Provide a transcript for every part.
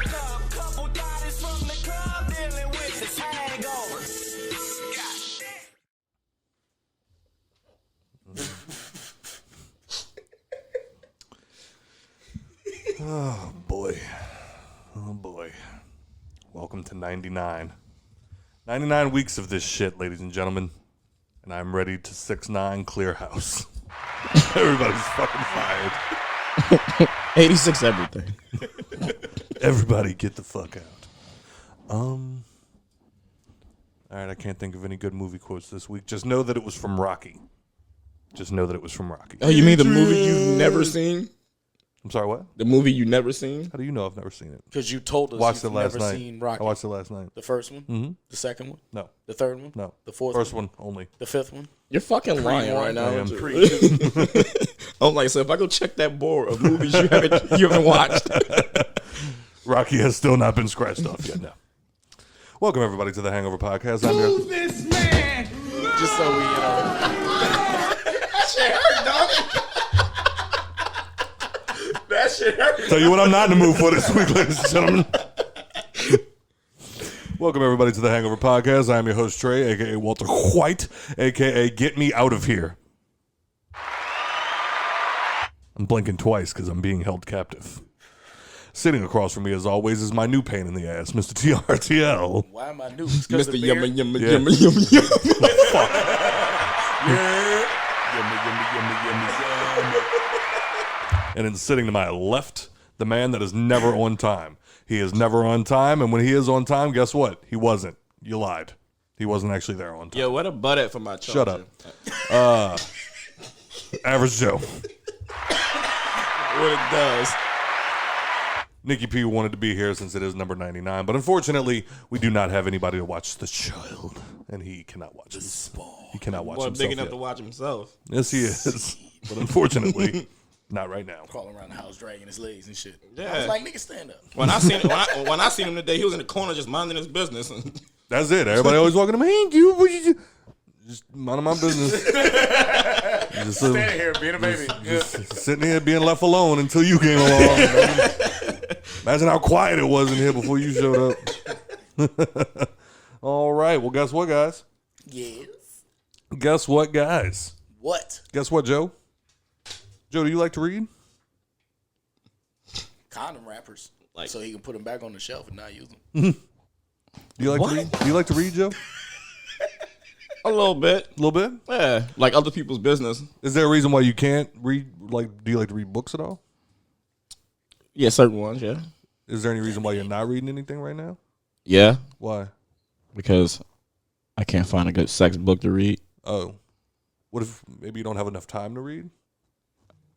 Couple bodies from the club dealing with this hangover. Oh boy. Oh boy. Welcome to 99. 99 weeks of this shit, ladies and gentlemen. And I'm ready to 6'9" clear house. Everybody's fucking fired. 86 everything. Everybody get the fuck out. Alright, I can't think of any good movie quotes this week. Just know that it was from Rocky. Oh, you mean the movie you've never seen? I'm sorry, what? The movie you never seen? How do you know I've never seen it? Because you told us Watched you've it last never night. seen Rocky. I watched it last night. The first one? Mm-hmm. The second one? No. The third one? No. The fourth First one? one only. The fifth one? You're fucking lying right now. I am. I'm like, so if I go check that board of movies you haven't watched. Rocky has still not been scratched off yet. No. Welcome everybody to the Hangover Podcast. I'm Who's this man? Just so we, That shit hurt, dog. That shit hurt. Tell you what I'm not in the mood for this week, ladies and gentlemen. Welcome everybody to the Hangover Podcast. I am your host Trey, aka Walter White, aka Get Me Out of Here. I'm blinking twice because I'm being held captive. Sitting across from me, as always, is my new pain in the ass, Mr. TRTL. why am I new? Mr. Yummy, yummy, Yeah. yummy, yummy, yummy. Fuck. And then sitting to my left, the man that is never on time. He is never on time, and when he is on time, guess what? He wasn't. You lied. He wasn't actually there on time. Yo, what a butt at for my charger. Shut up. Average Joe. What it does. Nikki P wanted to be here since it is number 99, but unfortunately, we do not have anybody to watch the child, and he cannot watch it. He cannot watch Boy, himself big enough yet. to watch himself. Yes, he is. But unfortunately, not right now. Crawling around the house, dragging his legs and shit. Yeah. I was like, nigga, stand up. When I seen him today, he was in the corner just minding his business. That's it. Everybody always walking to me, hey, you, what you do? Just minding my business. Just Standing here being a baby. Just sitting here being left alone until you came along. Imagine how quiet it was in here before you showed up. All right. Well, guess what, guys? Yes. Guess what, guys? What? Guess what, Joe? Joe, do you like to read? Condom wrappers. Like- so he can put them back on the shelf and not use them. Do you like to read? Do you like to read, Joe? A little bit. A little bit? Yeah. Like other people's business. Is there a reason why you can't read? Like, do you like to read books at all? Yeah, certain ones, yeah. Is there any reason why you're not reading anything right now? Yeah. Why? Because I can't find a good sex book to read. Oh. What if maybe you don't have enough time to read?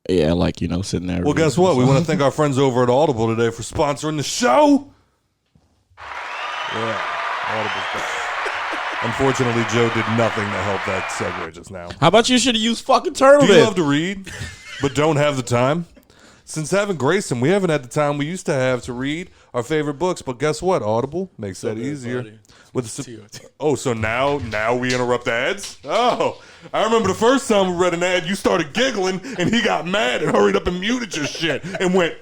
Yeah, like, sitting there. Well, guess what? We want to thank our friends over at Audible today for sponsoring the show. Yeah, Audible's back. Unfortunately, Joe did nothing to help that segue just now. How about you should have used fucking turtle Do you bit? love to read, but don't have the time? Since having Grayson, we haven't had the time we used to have to read our favorite books. But guess what? Audible makes that easier. So now we interrupt ads? Oh, I remember the first time we read an ad, you started giggling, and he got mad and hurried up and muted your shit and went...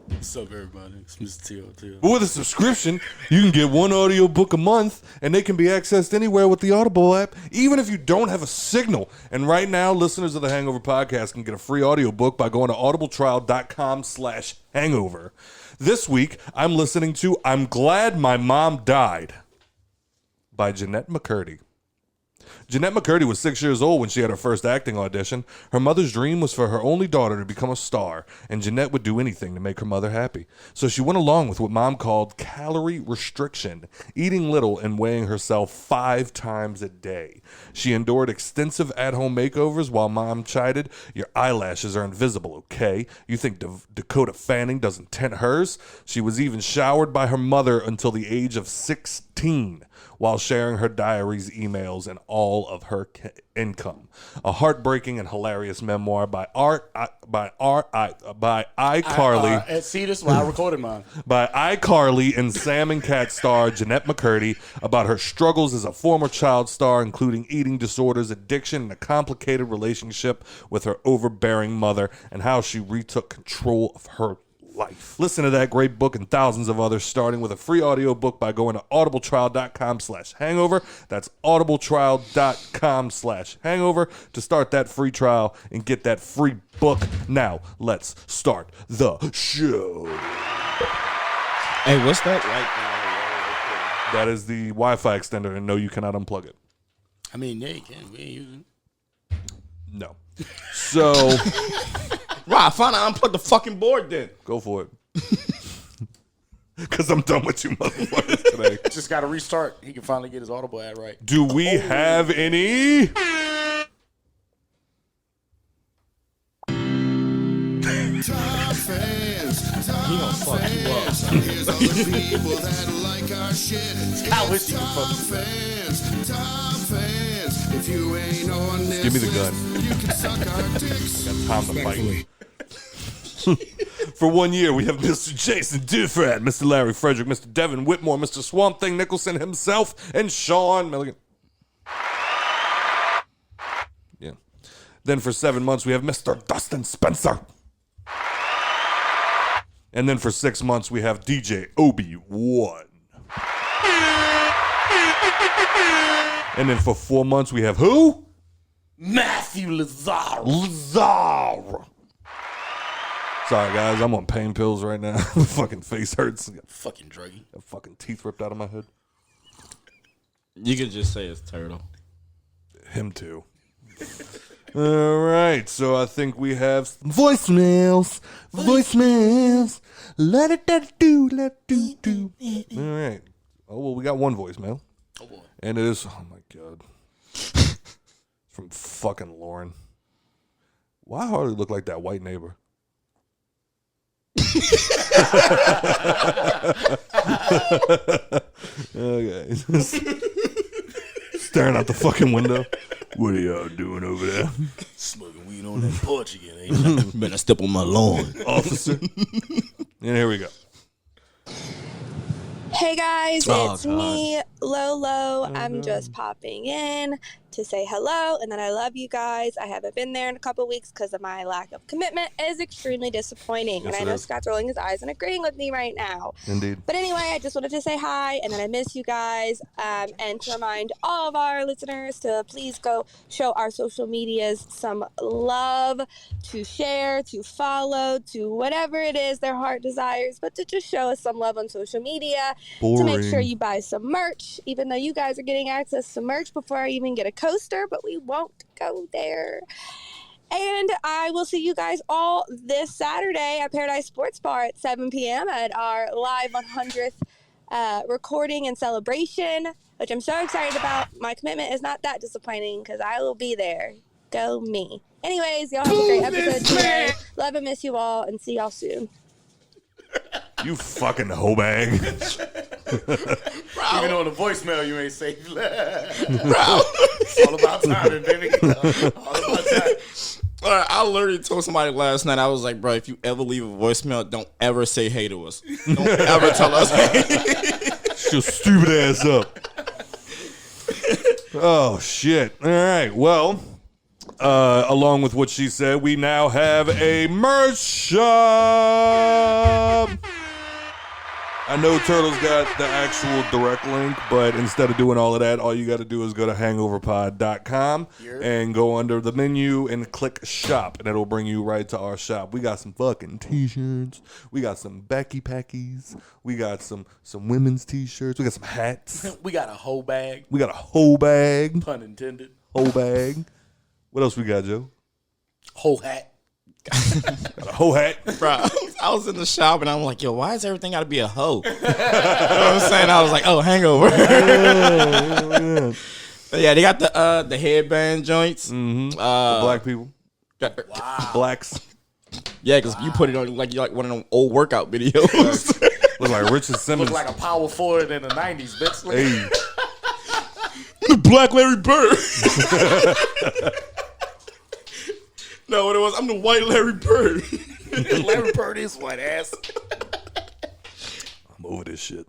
What's up, everybody? It's Mr. TRTL. But with a subscription, you can get one audio book a month, and they can be accessed anywhere with the Audible app, even if you don't have a signal. And right now, listeners of the Hangover Podcast can get a free audio book by going to audibletrial.com/hangover. This week, I'm listening to I'm Glad My Mom Died by Jeanette McCurdy. Jeanette McCurdy was 6 years old when she had her first acting audition. Her mother's dream was for her only daughter to become a star, and Jeanette would do anything to make her mother happy. So she went along with what Mom called calorie restriction, eating little and weighing herself 5 times a day. She endured extensive at-home makeovers while Mom chided, "Your eyelashes are invisible, okay? You think Dakota Fanning doesn't tint hers?" She was even showered by her mother until the age of 16. while sharing her diaries, emails, and all of her income. A heartbreaking and hilarious memoir by iCarly. See, this is why I recorded mine. By iCarly and Sam and Cat star Jeanette McCurdy about her struggles as a former child star, including eating disorders, addiction, and a complicated relationship with her overbearing mother, and how she retook control of her life. Listen to that great book and thousands of others, starting with a free audiobook by going to audibletrial.com/hangover. That's audibletrial.com/hangover to start that free trial and get that free book. Now, let's start the show. Hey, what's that right That is the Wi-Fi extender, and no, you cannot unplug it. I mean, yeah, you can. We ain't using it. No. So... Right, fine, I unplug the fucking board then. Go for it. Because I'm done with you motherfuckers today. Just got to restart. He can finally get his Audible ad right. Do we have any? Top fans, top fans. Here's all the people that like our shit. I wish you could fuck Top fans, top fans. If you ain't on this Give me the gun. list, you can suck our dicks. Time to fight. For 1 year, we have Mr. Jason Dufrat, Mr. Larry Frederick, Mr. Devin Whitmore, Mr. Swamp Thing Nicholson himself, and Sean Milligan. Yeah. Then for 7 months, we have Mr. Dustin Spencer. And then for 6 months, we have DJ Obi-Wan. And then for 4 months, we have who? Matthew Lazaro. Lazar. Sorry, guys. I'm on pain pills right now. My fucking face hurts. Fucking druggie. Got fucking teeth ripped out of my head. You could just say it's Turtle. Him too. All right. So I think we have some voicemails. Voicemails. Let it do. Let it do. All right. Oh, well, we got one voicemail. Oh, boy. And it is, oh my God. From fucking Lauren. Why hardly look like that white neighbor? Okay. Staring out the fucking window. What are y'all doing over there? Smoking weed on that porch again, ain't you? Better step on my lawn. Officer. And here we go. Hey guys, Oh, it's God. me, Lolo. I'm just popping in to say hello and that I love you guys. I haven't been there in a couple weeks because of my lack of commitment. It is extremely disappointing. Yes, and I it know is. Scott's rolling his eyes and agreeing with me right now. Indeed. But anyway, I just wanted to say hi and that I miss you guys and to remind all of our listeners to please go show our social medias some love, to share, to follow, to whatever it is their heart desires, but to just show us some love on social media, to make sure you buy some merch, even though you guys are getting access to merch before I even get a coaster, but we won't go there. And I will see you guys all this Saturday at Paradise Sports Bar at 7 p.m. at our live 100th recording and celebration, which I'm so excited about. My commitment is not that disappointing because I will be there. Go me. Anyways, y'all have a great episode today. Love and miss you all, and see y'all soon. You fucking hoe bag. Even on the voicemail, you ain't safe. It's all about timing, baby. All about time. I literally told somebody last night, I was like, bro, if you ever leave a voicemail, don't ever say hey to us. Don't ever tell us hey. Shut your stupid ass up. Oh, shit. All right. Well, along with what she said, we now have a merch shop. I know Turtle's got the actual direct link, but instead of doing all of that, all you got to do is go to hangoverpod.com and go under the menu and click shop, and it'll bring you right to our shop. We got some fucking t-shirts. We got some Becky Packies. We got some women's t-shirts. We got some hats. We got a whole bag, We got a whole bag. pun intended. Whole bag. What else we got, Joe? Whole hat. Got a whole hat. Bro, I was in the shop and I'm like, yo, why does everything got to be a hoe? You know what I'm saying? I was like, oh, Hangover. Yeah, they got the headband joints. The black people. Wow. Blacks. Yeah, because you put it on like you're like one of them old workout videos. Look like Richard Simmons. Look like a power forward in the 90s, bitch. Look Hey. the Black Larry Bird. No, what it was, I'm the White Larry Bird. Larry Bird is white ass. I'm over this shit.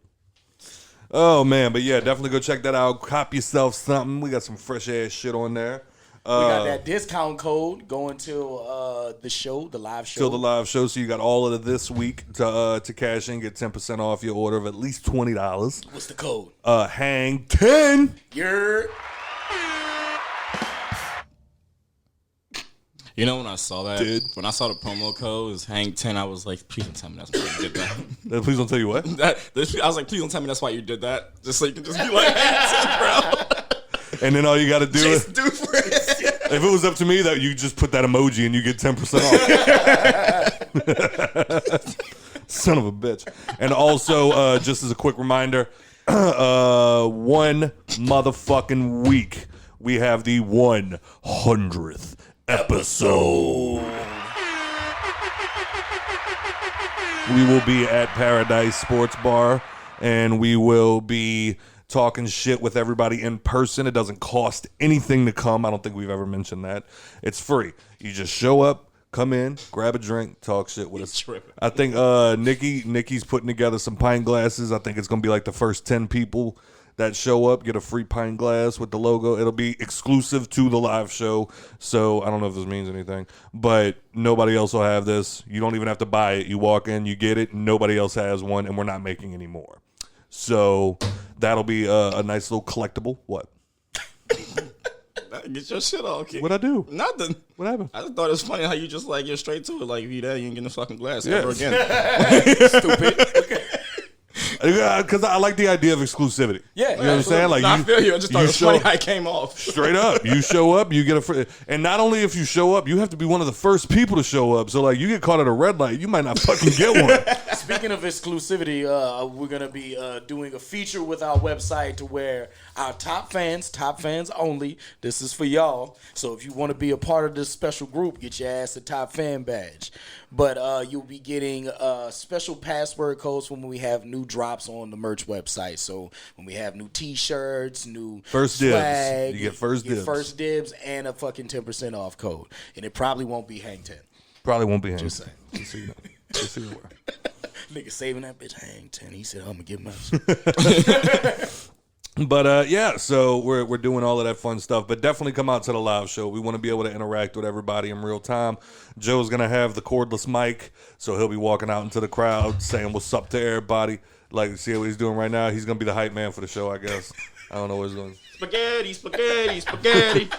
Oh, man. But yeah, definitely go check that out. Cop yourself something. We got some fresh ass shit on there. We got that discount code going till the show, the live show. Till the live show. So you got all of it this week to cash in, get 10% off your order of at least $20. What's the code? Hang 10. You're... You know when I saw that? Dude. When I saw the promo code was Hang 10, I was like, please don't tell me that's why you did that. Please don't tell you what. I was like, please don't tell me that's why you did that. Just so you can just be like, Hang 10, bro. And then all you got to do is, Just do for it. if it was up to me, that you just put that emoji and you get 10% off. Son of a bitch. And also, just as a quick reminder, one motherfucking week, we have the 100th episode. We will be at Paradise Sports Bar, and we will be talking shit with everybody in person. It doesn't cost anything to come. I don't think we've ever mentioned that. It's free. You just show up, come in, grab a drink, talk shit with us. I think Nikki's putting together some pint glasses. I think it's going to be like the first 10 people that show up get a free pint glass with the logo. It'll be exclusive to the live show. So I don't know if this means anything, but nobody else will have this. You don't even have to buy it. You walk in, you get it. Nobody else has one, and we're not making any more. So that'll be a nice little collectible. What? Get your shit off, kid. What'd I do? Nothing. What happened? I just thought it was funny how you just like get straight to it. Like if you there, you ain't getting a fucking glass Yeah. ever again. Stupid. Because I like the idea of exclusivity. Yeah. You know what I'm saying? Like, I feel you. I just thought it was funny how it came off. Straight up. You show up, you get a free. And not only if you show up, you have to be one of the first people to show up. So, like, you get caught at a red light, you might not fucking get one. Speaking of exclusivity, we're going to be doing a feature with our website to where our top fans only, this is for y'all. So if you want to be a part of this special group, get your ass a top fan badge. But you'll be getting special password codes when we have new drops on the merch website. So when we have new T-shirts, new First dibs. swag, You get first dibs. first dibs and a fucking 10% off code. And it probably won't be Hang 10. Probably won't be him. Just saying. Just so you know. Just so you know. Nigga saving that bitch Hang 10. He said, I'm going to give him But yeah, so we're doing all of that fun stuff. But definitely come out to the live show. We want to be able to interact with everybody in real time. Joe's gonna have the cordless mic, so he'll be walking out into the crowd saying what's up to everybody. Like, see what he's doing right now. He's gonna be the hype man for the show, I guess. I don't know what he's doing. Spaghetti, spaghetti, spaghetti.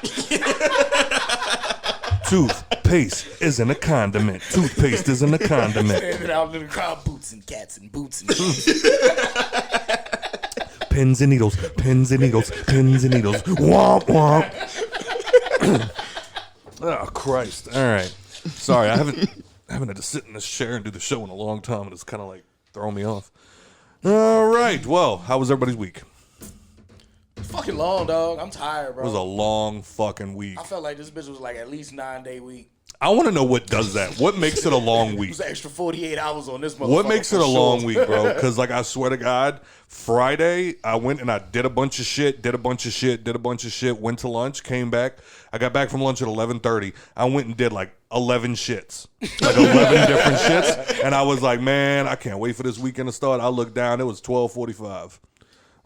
Toothpaste isn't a condiment. Toothpaste isn't a condiment. Standing out in the crowd, boots and cats and boots and Pins and needles, pins and needles, pins and needles. Womp womp. Oh Christ! All right, sorry, I haven't had to sit in this chair and do the show in a long time, and it's kind of like throwing me off. All right, well, how was everybody's week? fucking long, dog. I'm tired, bro. It was a long fucking week. I felt like this bitch was like at least 9-day week. I want to know what does that. What makes it a long It week? was an extra 48 hours on this motherfucker. What makes it for a long sure. week, bro? Because, like, I swear to God, Friday, I went and I did a bunch of shit, went to lunch, came back. I got back from lunch at 11:30. I went and did, like, 11 shits. Like, 11 different shits. And I was like, man, I can't wait for this weekend to start. I looked down. It was 12:45.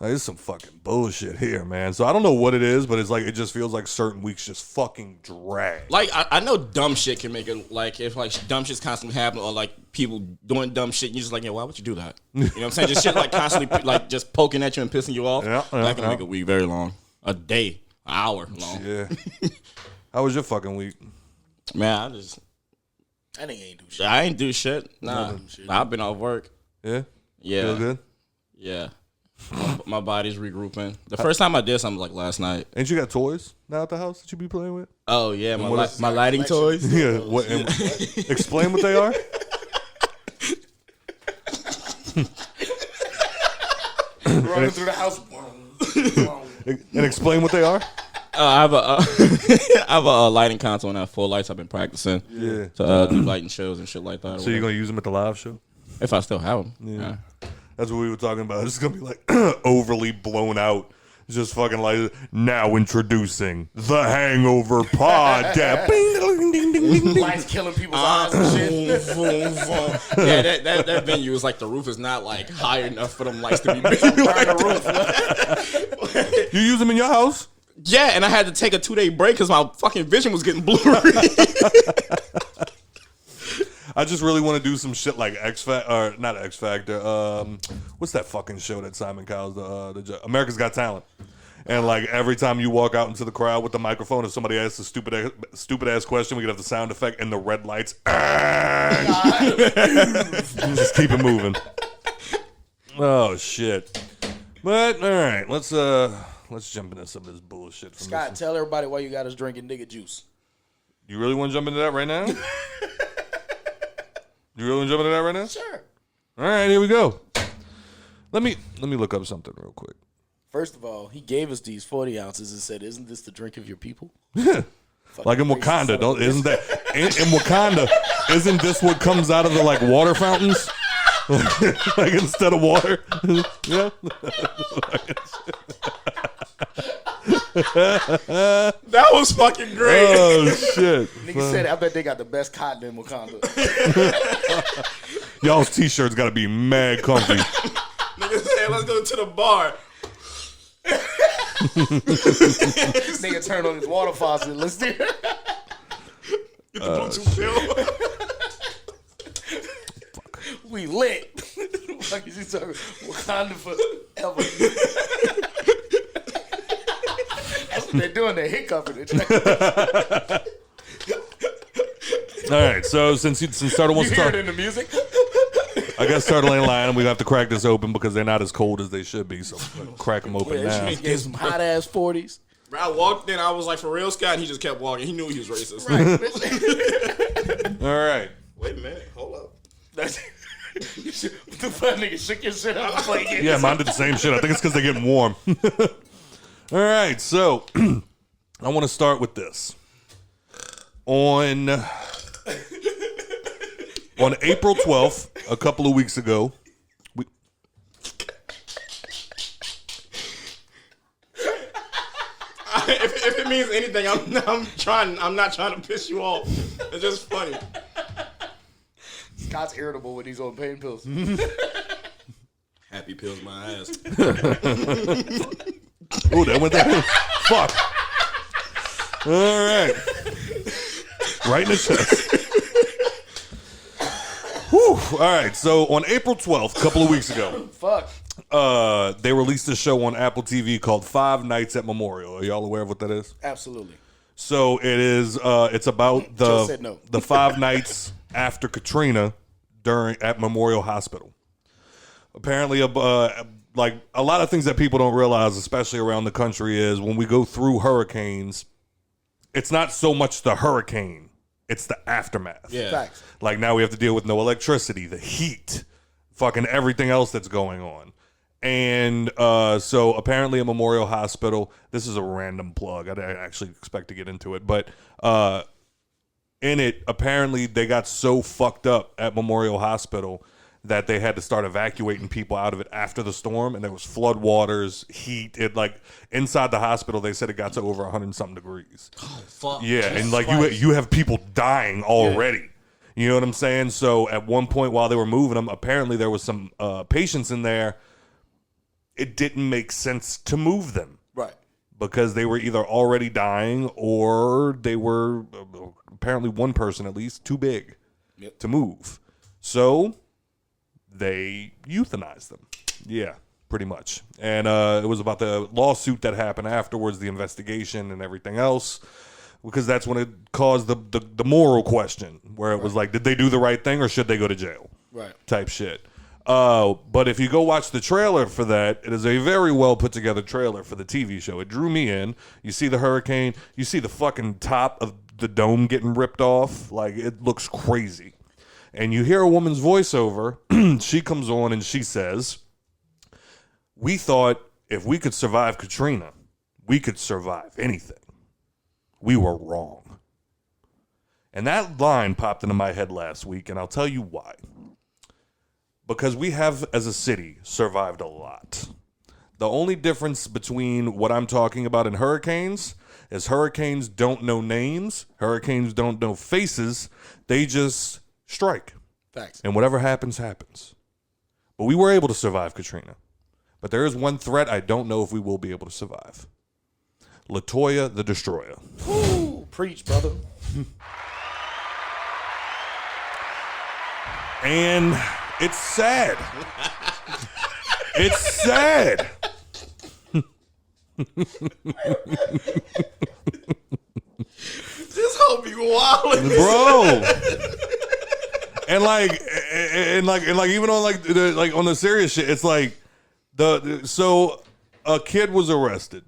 Like, there's some fucking bullshit here, man. So I don't know what it is, but it's like it just feels like certain weeks just fucking drag. Like, I know dumb shit can make it, like, if, like, dumb shit's constantly happening or, like, people doing dumb shit, you're just like, yeah, why would you do that? You know what I'm saying? Just shit, like, constantly, like, just poking at you and pissing you off. That can make a week very long. A day, an hour long. Yeah. How was your fucking week? Man, I ain't do shit. I ain't do shit. Nah. I've been off work. Yeah? Yeah. Feel good? Yeah. My body's regrouping. The first time I did something like last night. Ain't you got toys now at the house that you be playing with? Oh, yeah. My lighting toys. Yeah. What, explain what they are. Running through the house. And explain what they are. I have a lighting console and I have 4 lights I've been practicing. Yeah. To do lighting shows and shit like that. So you're going to use them at the live show? If I still have them. Yeah. That's what we were talking about. It's going to be like overly blown out Just fucking like, now introducing the Hangover podcast. Bing, ding, ding, ding, ding. Lights killing people's eyes and shit. Yeah, that venue is like the roof is not like high enough for them lights to be big. You use them in your house? Yeah, and I had to take a 2-day break because my fucking vision was getting blurry. I just really want to do some shit like not X Factor. What's that fucking show that Simon Cowell's the America's Got Talent? And like every time you walk out into the crowd with the microphone, if somebody asks a stupid ass question, we could have the sound effect and the red lights. Just keep it moving. Oh shit! But all right, let's jump into some of this bullshit. From Scott, tell everybody why you got us drinking nigga juice. You really want to jump into that right now? You really want to jump into that right now? Sure. All right, here we go. Let me look up something real quick. First of all, he gave us these 40 ounces and said, "Isn't this the drink of your people?" Like in Wakanda, isn't that in Wakanda? Isn't this what comes out of the like water fountains? Like instead of water, yeah. That was fucking great. Oh shit! Nigga said, "I bet they got the best cotton in Wakanda." Y'all's t-shirts gotta be mad comfy. Nigga said, "Let's go to the bar." Nigga turned on his water faucet. Let's do it. Get the Bluetooth pill. We lit. Fuck is you talking? Wakanda forever. That's what they're doing. They're hiccuping it. All right, so since Turtle wants You to hear talk, it in the music? I guess Turtle ain't lying, and we have to crack this open because they're not as cold as they should be. So crack them open now. She gave some hot ass 40s. I walked in, I was like, "For real, Scott?" And he just kept walking. He knew he was racist. Right. All right. Wait a minute, hold up. That's the fun nigga shook your shit up and played games. Yeah, mine did the same shit. I think it's because they're getting warm. All right, so I want to start with this. On April 12th, a couple of weeks ago, if it means anything, I'm not trying to piss you off. It's just funny. Scott's irritable when he's on pain pills. Happy pills my ass. Oh, that went there. Fuck. All right. Right in the chest. Whew. All right. So on April 12th, a couple of weeks ago, Fuck. they released a show on Apple TV called 5 Nights at Memorial. Are y'all aware of what that is? Absolutely. So it is. It's about Joe said no. the 5 nights after Katrina at Memorial Hospital. Apparently, like a lot of things that people don't realize, especially around the country, is when we go through hurricanes, it's not so much the hurricane, it's the aftermath. Yeah. Facts. Like now we have to deal with no electricity, the heat, fucking everything else that's going on. And so apparently at Memorial Hospital, this is a random plug. I didn't actually expect to get into it, but in it, apparently they got so fucked up at Memorial Hospital that they had to start evacuating people out of it after the storm, and there was flood waters, heat. It like inside the hospital, they said it got to over 100-something degrees. Oh, fuck. Yeah, and like you have people dying already. Yeah. You know what I'm saying? So at one point while they were moving them, apparently there was some patients in there. It didn't make sense to move them. Right. Because they were either already dying or they were, apparently one person at least, too big to move. So they euthanized them. Yeah, pretty much. And it was about the lawsuit that happened afterwards, the investigation and everything else, because that's when it caused the moral question, where it was like, did they do the right thing or should they go to jail? Right. Type shit. But if you go watch the trailer for that, it is a very well put together trailer for the TV show. It drew me in. You see the hurricane. You see the fucking top of the dome getting ripped off. Like, it looks crazy. And you hear a woman's voiceover. She comes on and she says, "We thought if we could survive Katrina, we could survive anything. We were wrong." And that line popped into my head last week, and I'll tell you why. Because we have, as a city, survived a lot. The only difference between what I'm talking about and hurricanes is hurricanes don't know names. Hurricanes don't know faces. They just strike. Facts. And whatever happens, happens. But we were able to survive Katrina. But there is one threat I don't know if we will be able to survive. LaToya the Destroyer. Ooh, preach, brother. And it's sad. It's sad. This whole be wild, Bro. And even on on the serious shit, it's like so a kid was arrested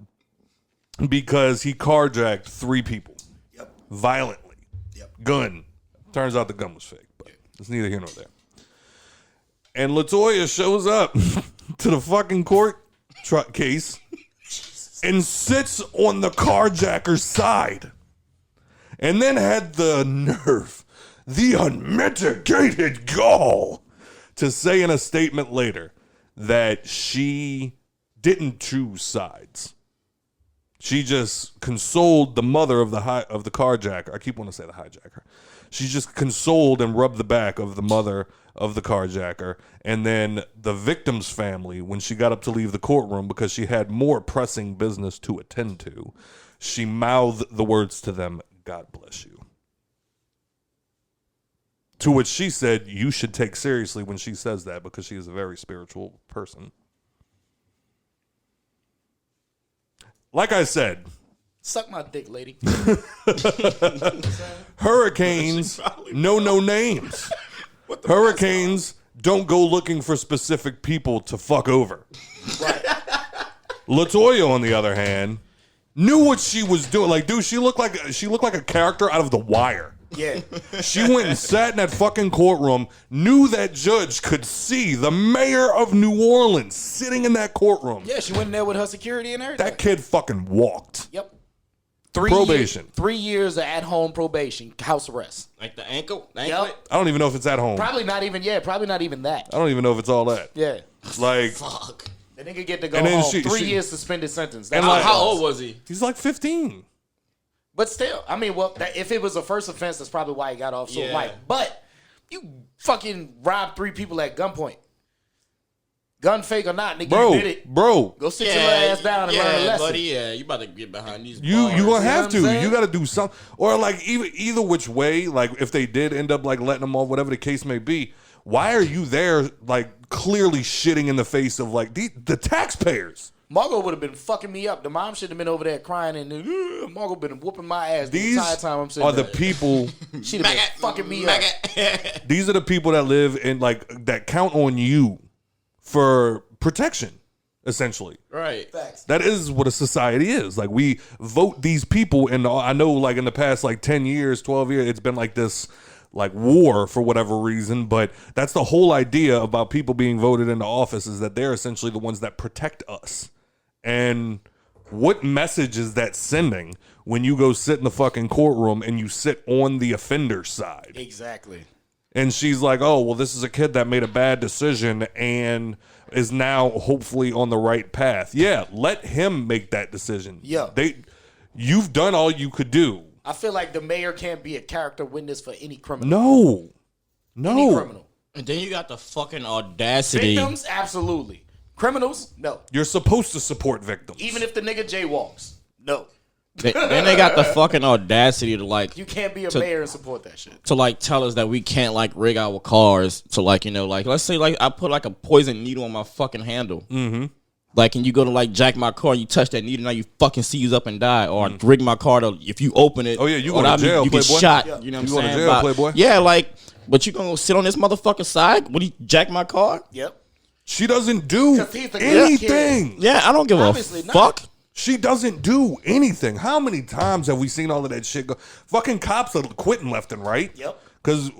because he carjacked 3 people. Yep. Violently. Yep. Gun. Turns out the gun was fake, but it's neither here nor there. And LaToya shows up to the fucking court truck case and sits on the carjacker's side. And then had the nerve, the unmitigated gall, to say in a statement later that she didn't choose sides. She just consoled the mother of the carjacker. I keep wanting to say the hijacker. She just consoled and rubbed the back of the mother of the carjacker. And then the victim's family, when she got up to leave the courtroom because she had more pressing business to attend to, she mouthed the words to them, "God bless you." To which she said, you should take seriously when she says that because she is a very spiritual person. Like I said, Suck my dick, lady. hurricanes know no names. Hurricanes don't go looking for specific people to fuck over. Right. LaToya, on the other hand, knew what she was doing. Like, dude, she looked like a character out of The Wire. Yeah. She went and sat in that fucking courtroom, knew that judge could see the mayor of New Orleans sitting in that courtroom. Yeah, she went in there with her security and everything. That kid fucking walked. Yep. Probation. 3 years of at-home probation, house arrest. Like the ankle? Yep. I don't even know if it's at home. Probably not even that. I don't even know if it's all that. Yeah. Like, Fuck. The nigga get to go And then home. she- 3 she- years suspended sentence. And That's like- How old was he? he's like 15. But still, I mean, well, if it was a first offense, that's probably why he got off so Yeah. light. But you fucking robbed 3 people at gunpoint. Gun fake or not, nigga, you did it. Bro, Go sit your ass down and learn a lesson. buddy. Yeah, you about to get behind these. you bars. gonna have what to. I'm saying? You got to do something, or like either which way. Like if they did end up like letting them off, whatever the case may be. Why are you there, like clearly shitting in the face of like the taxpayers? Margot would have been fucking me up. The mom should have been over there crying, and Margot been whooping my ass These the entire time I'm sitting are the there. people. She'd have been fucking me up. These are the people that live in like that count on you for protection, essentially. Right. Facts. That is what a society is. Like we vote these people, and I know like in the past like 10 years, 12 years, it's been like this like war for whatever reason, but that's the whole idea about people being voted into office is that they're essentially the ones that protect us. And what message is that sending when you go sit in the fucking courtroom and you sit on the offender's side? Exactly. And she's like, oh, well, this is a kid that made a bad decision and is now hopefully on the right path. Yeah, let him make that decision. Yeah. You've done all you could do. I feel like the mayor can't be a character witness for any criminal. No. Any criminal. And then you got the fucking audacity. Victims, absolutely. Criminals, no. You're supposed to support victims. Even if the nigga jaywalks, no. Then they got the fucking audacity to like You can't be a mayor and support that shit. to like tell us that we can't like rig our cars to like, you know, like let's say like I put like a poison needle on my fucking handle. Mm-hmm. Like, and you go to like jack my car, you touch that needle, now you fucking seize up and die. Or rig my car to if you open it. Oh, yeah, you or go to I mean, jail, you get playboy. shot. Yeah. You know what You I'm go to saying? jail, playboy. Yeah, like, but you gonna sit on this motherfucker's side? Would he jack my car? Yep. She doesn't do 'Cause he's the good anything. Yeah, I don't give Obviously a not. fuck. She doesn't do anything. How many times have we seen all of that shit go? Fucking cops are quitting left and right. Yep. Because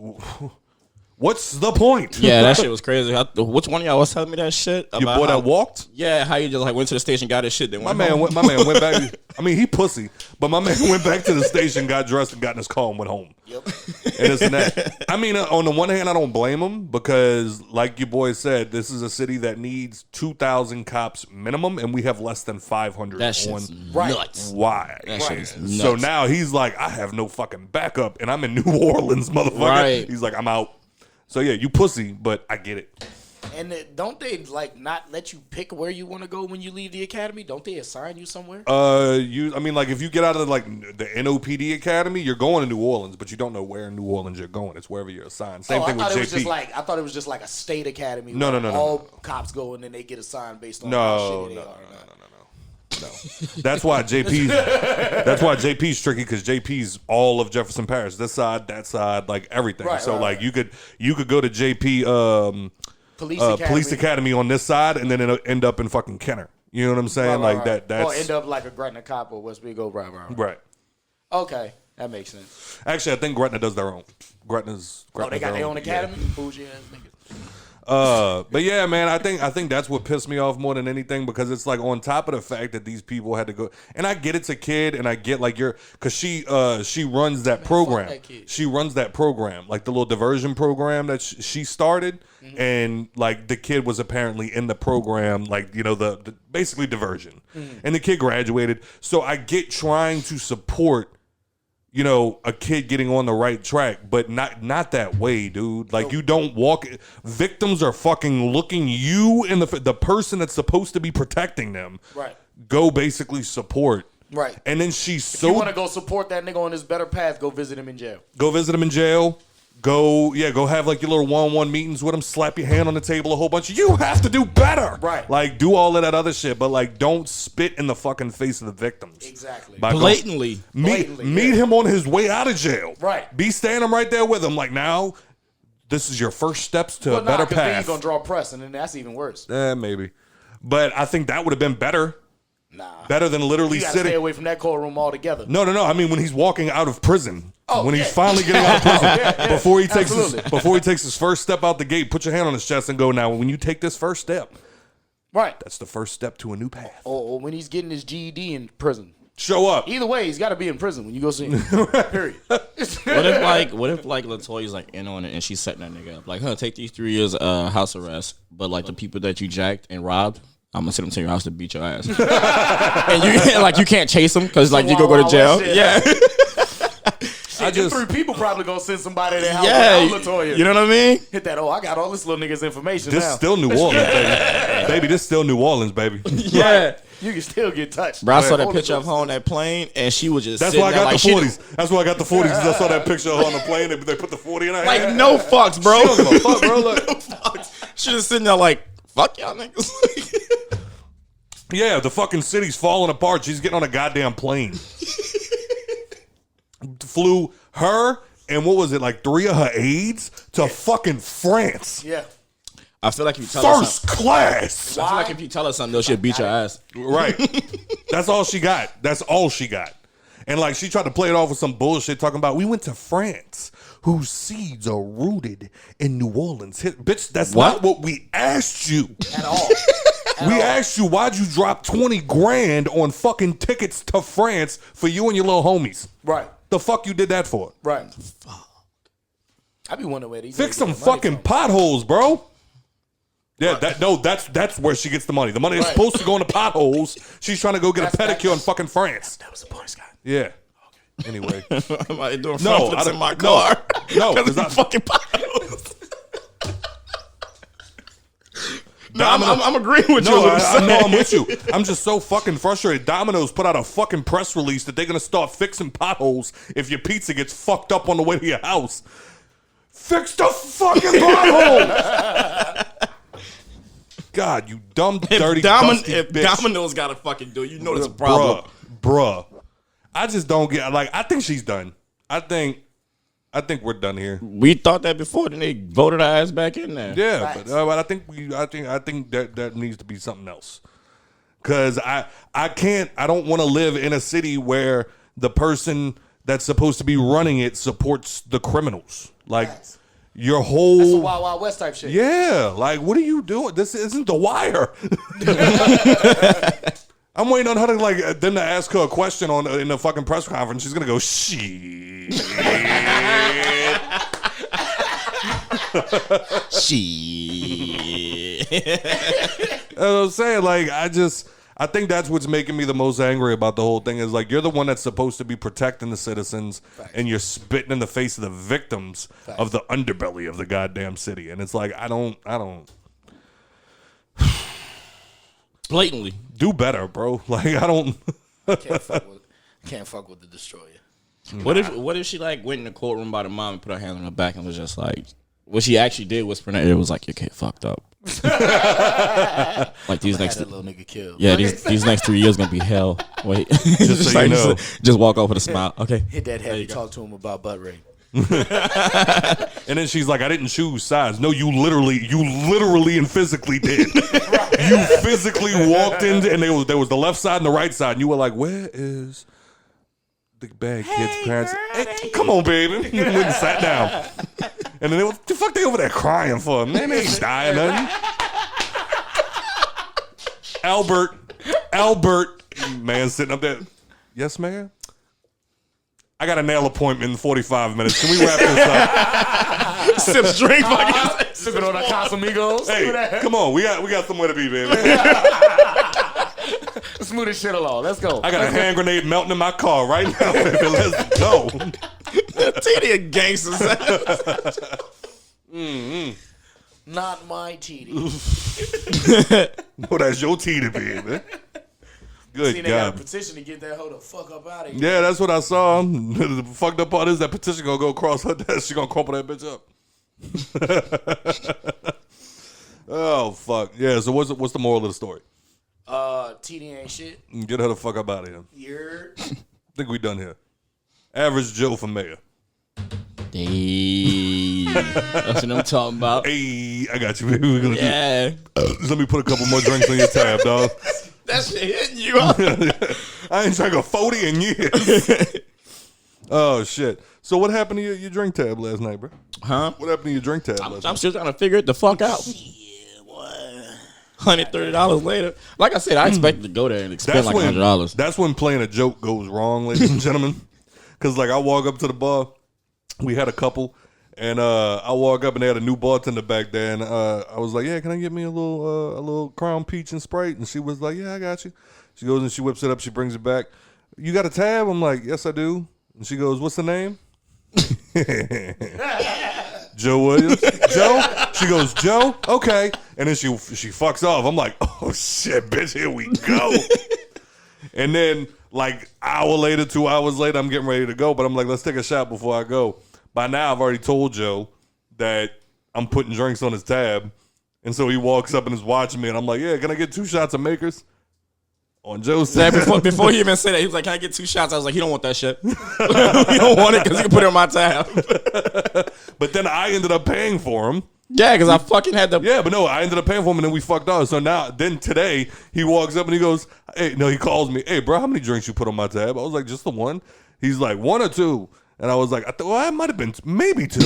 What's the point? Yeah, that shit was crazy. Which one of y'all was telling me that shit? Your boy that walked? Yeah, how you just like went to the station, got his shit, then My man went back. I mean, he pussy, but my man went back to the station, got dressed, and got in his car and went home. Yep. And this and that. I mean, on the one hand, I don't blame him because, like your boy said, this is a city that needs 2,000 cops minimum, and we have less than 500. That shit's nuts. Why? That shit is nuts. So now he's like, I have no fucking backup, and I'm in New Orleans, motherfucker. Right. He's like, I'm out. So yeah, you pussy, but I get it. And don't they like not let you pick where you want to go when you leave the academy? Don't they assign you somewhere? I mean, like if you get out of like the NOPD academy, you're going to New Orleans, but you don't know where in New Orleans you're going. It's wherever you're assigned. Same thing with JP. I thought it was just like a state academy. No. All cops go and then they get assigned based on No. That's why JP's tricky because JP's all of Jefferson Parish. This side, that side, like everything. Right. You could go to JP Police Academy on this side and then it'll end up in fucking Kenner. You know what I'm saying? That's or end up like a Gretna cop or Westby right. Okay, that makes sense. Actually, I think Gretna does their own. Gretna's they got their own academy? Yeah. Bougie ass niggas. But yeah, man, I think that's what pissed me off more than anything because it's like on top of the fact that these people had to go, and I get it's a kid, and I get like because she runs that program. She runs that program, like the little diversion program that she started, and like the kid was apparently in the program, like the basically diversion, and the kid graduated. So I get trying to support. A kid getting on the right track, but not that way, dude. Like you don't walk. Victims are fucking looking you in the person that's supposed to be protecting them. Right. Go basically support. Right. And then if you want to go support that nigga on his better path, go visit him in jail. Go have like your little one-on-one meetings with him. Slap your hand on the table a whole bunch. You have to do better. Right. Like do all of that other shit, but like don't spit in the fucking face of the victims. Exactly. Blatantly. Meet him on his way out of jail. Right. Be standing right there with him. Like now, this is your first steps to a better path. Then you're gonna draw press, and then that's even worse. Maybe. But I think that would have been better. Nah. Better than literally you gotta sitting. Stay away from that courtroom altogether. No. I mean, when he's walking out of prison. When he's finally getting out of prison, before he takes his first step out the gate, put your hand on his chest and go. Now, when you take this first step, right, that's the first step to a new path. Or when he's getting his GED in prison, show up. Either way, he's got to be in prison when you go see him. Period. What if Latoya's like in on it and she's setting that nigga up? Like, take these 3 years house arrest, but like the people that you jacked and robbed, I'm gonna send them to your house to beat your ass. And you can't chase them because like you go to jail. Yeah. Shit, 3 people probably gonna send somebody to their house. Yeah, you know what I mean? Hit that. I got all this little nigga's information. This now. Still New Orleans, baby. This still New Orleans, baby. Yeah, right. You can still get touched. Bro, I saw that picture of her on that plane, and she was just. That's why I got the 40s. That's why I got the 40s. I saw that picture of her on the plane. They put the 40 in her like hand. No fucks, bro. She don't give a fuck, bro. Look. No fucks. She just sitting there like, fuck y'all niggas. Yeah, the fucking city's falling apart. She's getting on a goddamn plane. Flew her and what was it, like 3 of her aides to fucking France. Yeah. I feel like if you tell her first class. I feel like if you tell her something, though, she'll beat your ass. Right. That's all she got. And like she tried to play it off with some bullshit talking about we went to France, whose seeds are rooted in New Orleans. Bitch, that's not what we asked you at all. We asked you why'd you drop 20 grand on fucking tickets to France for you and your little homies. Right. The fuck you did that for? Right. Fuck. I be wondering where these fix some fucking potholes, bro. Yeah, that's where she gets the money. The money is supposed to go into potholes. She's trying to go get a pedicure in fucking France. That was the point, Scott. Yeah. Anyway. I'm out doing front flips in my car. No, because of fucking potholes. No, I'm agreeing with you. I know I'm with you. I'm just so fucking frustrated. Domino's put out a fucking press release that they're going to start fixing potholes if your pizza gets fucked up on the way to your house. Fix the fucking pothole! God, you dumb, dirty, If bitch. Domino's got to fucking do it, you know there's a problem. Bruh. I just don't get, like, I think she's done. I think we're done here. We thought that before, then they voted our ass back in there. Yeah, but I think that needs to be something else. Cause I don't want to live in a city where the person that's supposed to be running it supports the criminals. Like, your whole That's a Wild Wild West type shit. Yeah, like what are you doing? This isn't The Wire. I'm waiting on her to them to ask her a question in the fucking press conference. She's gonna go shit. Shit. I'm saying, I think that's what's making me the most angry about the whole thing is you're the one that's supposed to be protecting the citizens, and you're spitting in the face of the victims of the underbelly of the goddamn city, and it's I don't. Blatantly do better, bro. I don't. Can't fuck with the destroyer. What if she went in the courtroom by the mom and put her hand on her back and was just what she actually did was for it was your kid fucked up. These next little nigga killed. Yeah, these next 3 years gonna be hell. Wait, just so you know. Just walk off with a smile. Okay, hit that head and talk to him about butt rape. And then she's like, I didn't choose sides. No, you literally and physically did. You physically walked in, and there was the left side and the right side, and you were like, where is the bad kid's parents? Hey, come on, baby. And went and sat down. And then what the fuck they over there crying for? Man, they ain't dying nothing. Albert, man, sitting up there. Yes, ma'am? I got a nail appointment in 45 minutes. Can we wrap this up? Sips drink, sipping on the Casamigos. Hey, come on, we got somewhere to be, baby. Smooth as shit along. Let's go. I got a hand grenade melting in my car right now, baby. Let's go. TD a gangster. Not my TD. No, that's your TD, baby. Good See, God. they got a petition to get that hoe the fuck up out of here. Yeah, that's what I saw. The fucked up part is that petition gonna go across her desk. She gonna crumple that bitch up. Oh fuck. Yeah. So what's the moral of the story? TD ain't shit. Get her the fuck up out of here. You're. Think we done here. Average Joe for mayor. Hey, that's what I'm talking about. Hey, I got you, baby. We're gonna Just let me put a couple more drinks on your tab, dog. That shit hitting you up. I ain't drank a 40 in years. Oh shit. So what happened to your drink tab last night, bro? Huh? What happened to your drink tab last night? I'm still trying to figure it the fuck out. $130 later. Like I said, I expected to go there and spend $100. That's when playing a joke goes wrong, ladies and gentlemen. Because I walk up to the bar, we had a couple, and I walk up and they had a new bartender back there, and I was like, yeah, can I get me a little Crown Peach and Sprite? And she was like, yeah, I got you. She goes and she whips it up, she brings it back. You got a tab? I'm like, yes, I do. And she goes, what's the name? Joe Williams. Joe? She goes, Joe? Okay. And then she fucks off. I'm like, oh shit, bitch, here we go. And then hour later, 2 hours later, I'm getting ready to go, but I'm like, let's take a shot before I go. By now, I've already told Joe that I'm putting drinks on his tab. And so he walks up and is watching me, and I'm like, yeah, can I get 2 shots of Makers? On Joe's tab. Before he even said that, he was like, can I get 2 shots? I was like, he don't want that shit. He don't want it because he can put it on my tab. But then I ended up paying for him. Yeah, because I fucking had the... Yeah, but no, I ended up paying for him, and then we fucked off. So then today, he walks up and he goes, hey, no, he calls me, hey, bro, how many drinks you put on my tab? I was like, just the one. He's like, 1 or 2. And I was like, well, it might have been maybe 2.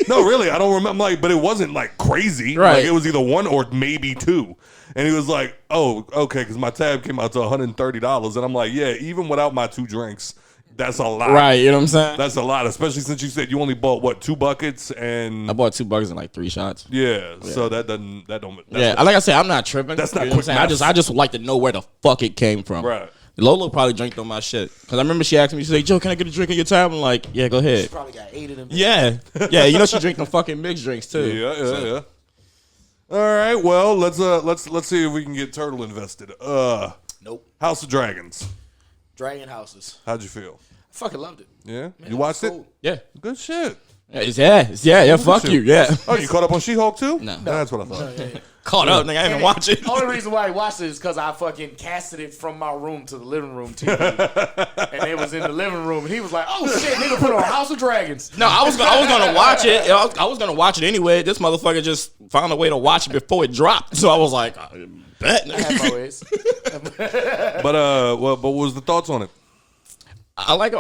No, really, I don't remember. I'm like, but it wasn't crazy. Right. It was either 1 or maybe 2. And he was like, oh, okay, because my tab came out to $130. And I'm like, yeah, even without my 2 drinks, that's a lot. Right, you know what I'm saying? That's a lot, especially since you said you only bought, 2 buckets and... I bought 2 buckets and 3 shots. Yeah, so that don't... Yeah, like I said, I'm not tripping. That's not you know quick math. I just would like to know where the fuck it came from. Right. Lolo probably drank on my shit. Because I remember she asked me, she said, Joe, can I get a drink on your tab? I'm like, yeah, go ahead. She probably got 8 of them. Yeah. Yeah, you know she drink them fucking mixed drinks too. Yeah. All right, well, let's see if we can get Turtle invested. Nope. House of Dragons. Dragon Houses. How'd you feel? I fucking loved it. Yeah? Man, You watched it? cool. Yeah. Good shit. Yeah, fuck you. Yeah. Oh, you caught up on She-Hulk too? No. That's what I thought. Caught up, nigga. I didn't watch it. The only reason why I watched it is because I fucking casted it from my room to the living room TV. And it was in the living room, and he was like, oh shit, nigga put on House of Dragons. No, I was gonna watch it. I was gonna watch it anyway. This motherfucker just found a way to watch it before it dropped. So I was like, I bet. I have my ways. But what was the thoughts on it? I like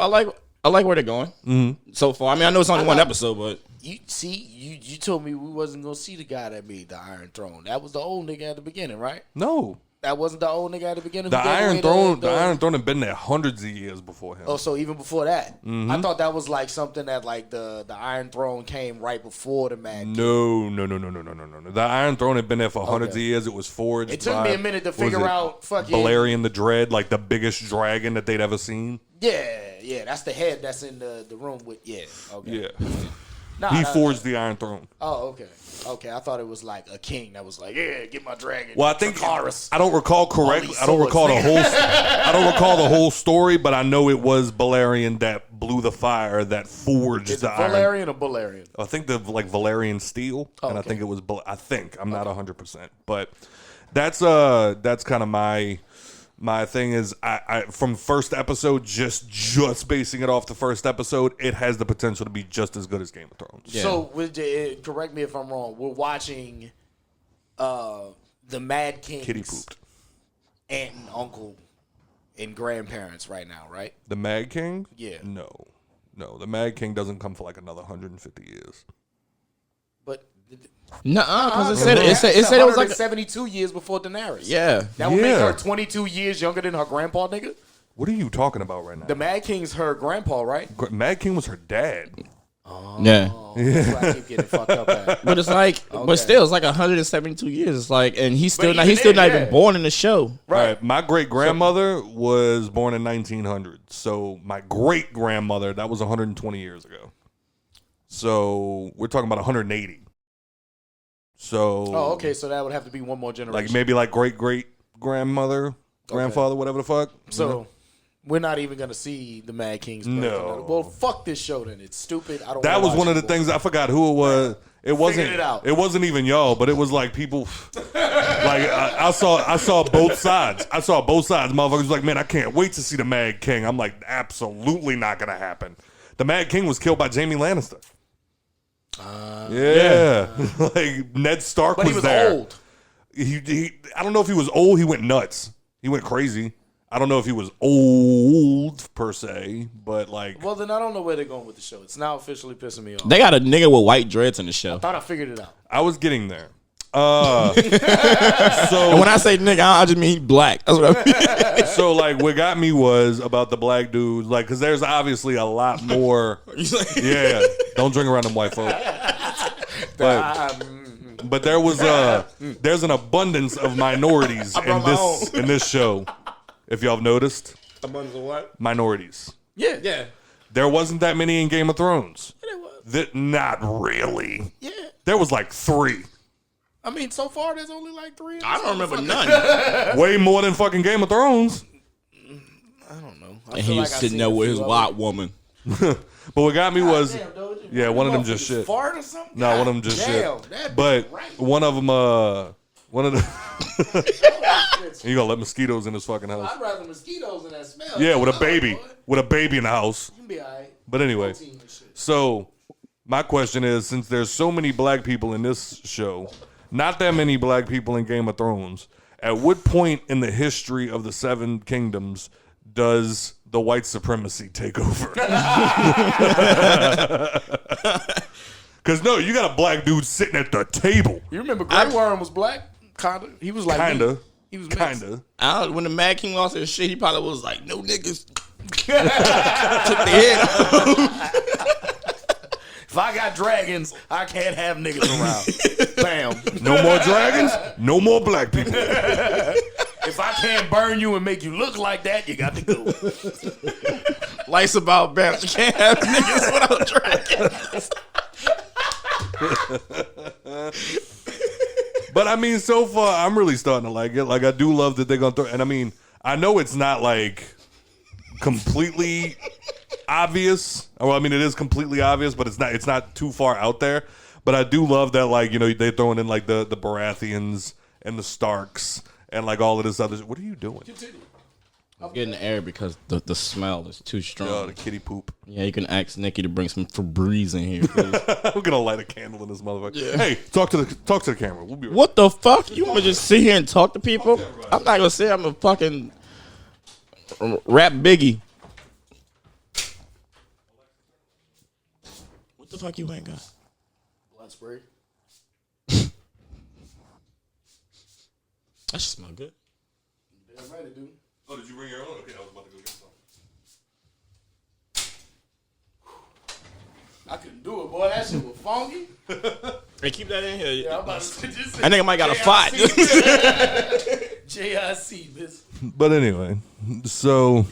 where they're going so far. I mean, I know it's only one episode, but You told me we wasn't gonna see the guy that made the Iron Throne. That was the old nigga at the beginning, right? No. That wasn't the old nigga at the beginning. The Iron Throne had been there hundreds of years before him. Oh, so even before that, I thought that was like something that like the Iron Throne came right before the Mad King. No. The Iron Throne had been there for hundreds of years. It was forged. It took me a minute to figure out fucking Valerian the Dread, like the biggest dragon that they'd ever seen. Yeah, that's the head that's in the room with okay. Yeah. He forged the Iron Throne. Oh, okay. I thought it was like a king that was like, yeah, get my dragon. Well, I think Dracarys. I don't recall correctly. I don't recall the whole. I don't recall the whole story, but I know it was Valerian that blew the fire that forged Is the it Iron. Valerian or Valerian? I think the Valerian steel, and I okay. think it was. I think I'm not 100%, but that's kind of my thing is I from first episode just basing it off the first episode, it has the potential to be just as good as Game of Thrones. Yeah. So correct me if I'm wrong. We're watching the Mad King's Kitty pooped. aunt and uncle and grandparents right now, right? The Mad King? Yeah. No, the Mad King doesn't come for like another 150 years. But Nuh-uh, because it said it was like 72 years before Daenerys. Yeah. That would make her 22 years younger than her grandpa, nigga. What are you talking about right now? The Mad King's her grandpa, right? Mad King was her dad. Yeah. That's why I keep getting fucked up at. But it's like, but still, it's like 172 years. It's like, and he's still not yeah. even born in the show. Right. My great grandmother was born in 1900. So my great grandmother, that was 120 years ago. So we're talking about 180. So. Oh, okay. So that would have to be one more generation. Like maybe like great grandmother, grandfather, whatever the fuck. So. We're not even gonna see the Mad King's birth. No. Well, fuck this show then. It's stupid. I don't. That was one of the things. things. I forgot who it was. It wasn't. Figured it out. It wasn't even y'all, but it was like people. Like I saw both sides. I saw both sides. Motherfuckers was like, man, I can't wait to see the Mad King. I'm like, absolutely not gonna happen. The Mad King was killed by Jaime Lannister. Yeah. Like Ned Stark But was he was there. old. He I don't know if he was old. He went nuts. He went crazy. I don't know if he was old per se, but like. Well, then I don't know where they're going with the show. It's now officially pissing me off. They got a nigga with white dreads in the show. I thought I figured it out. I was getting there. And when I say nigga, I just mean he black. That's what I mean. So like what got me was about the black dudes, like because there's obviously a lot more. Yeah, don't drink around them white folk. But there was there's an abundance of minorities in this show. If y'all have noticed, Abundance of what? minorities. Yeah. There wasn't that many in Game of Thrones. Yeah, there was. Not really. Yeah. There was like 3. I mean, so far there's only like 3. I don't remember none. Way more than fucking Game of Thrones. I don't know. And he was sitting there with his white woman. But what got me was, damn, one of them just shit. Fart or something? No, one of them just damn, shit. But one of them, you gonna let mosquitoes in his fucking house? I'd rather mosquitoes than that smell. Yeah, with a baby in the house. You can be all right. But anyway, so my question is, since there's so many black people in this show, not that many black people in Game of Thrones, at what point in the history of the 7 kingdoms does the white supremacy take over? Because no, you got a black dude sitting at the table. You remember Grey Worm was black? Kinda. He was like Kinda. He was Kinda. When the Mad King lost his shit, he probably was like, no niggas. Took the head off. If I got dragons, I can't have niggas around. Bam. No more dragons, no more black people. If I can't burn you and make you look like that, you got to go. Life's about balance. You can't have niggas without dragons. But I mean, so far, I'm really starting to like it. Like, I do love that they're going to throw, and I mean, I know it's not like completely obvious. Well, I mean, it is completely obvious, but it's not too far out there. But I do love that, like, you know, they're throwing in like the Baratheons and the Starks and like all of this other. What are you doing? I'm getting the air because the smell is too strong. Oh, the kitty poop. Yeah, you can ask Nikki to bring some Febreze in here, please. We're gonna light a candle in this motherfucker. Yeah. Hey, talk to the camera. We'll be right. What the fuck? You want me to just sit here and talk to people? I'm not gonna say I'm a fucking rap Biggie. What the fuck you ain't got? On spray. That should smell good. Damn right it do. Oh, did you bring your own? Okay, I was about to go get some. I couldn't do it, boy. That shit was funky. Hey, keep that in here. Yeah, I'm about to just That nigga might got a fight. JIC, bitch. But anyway, so,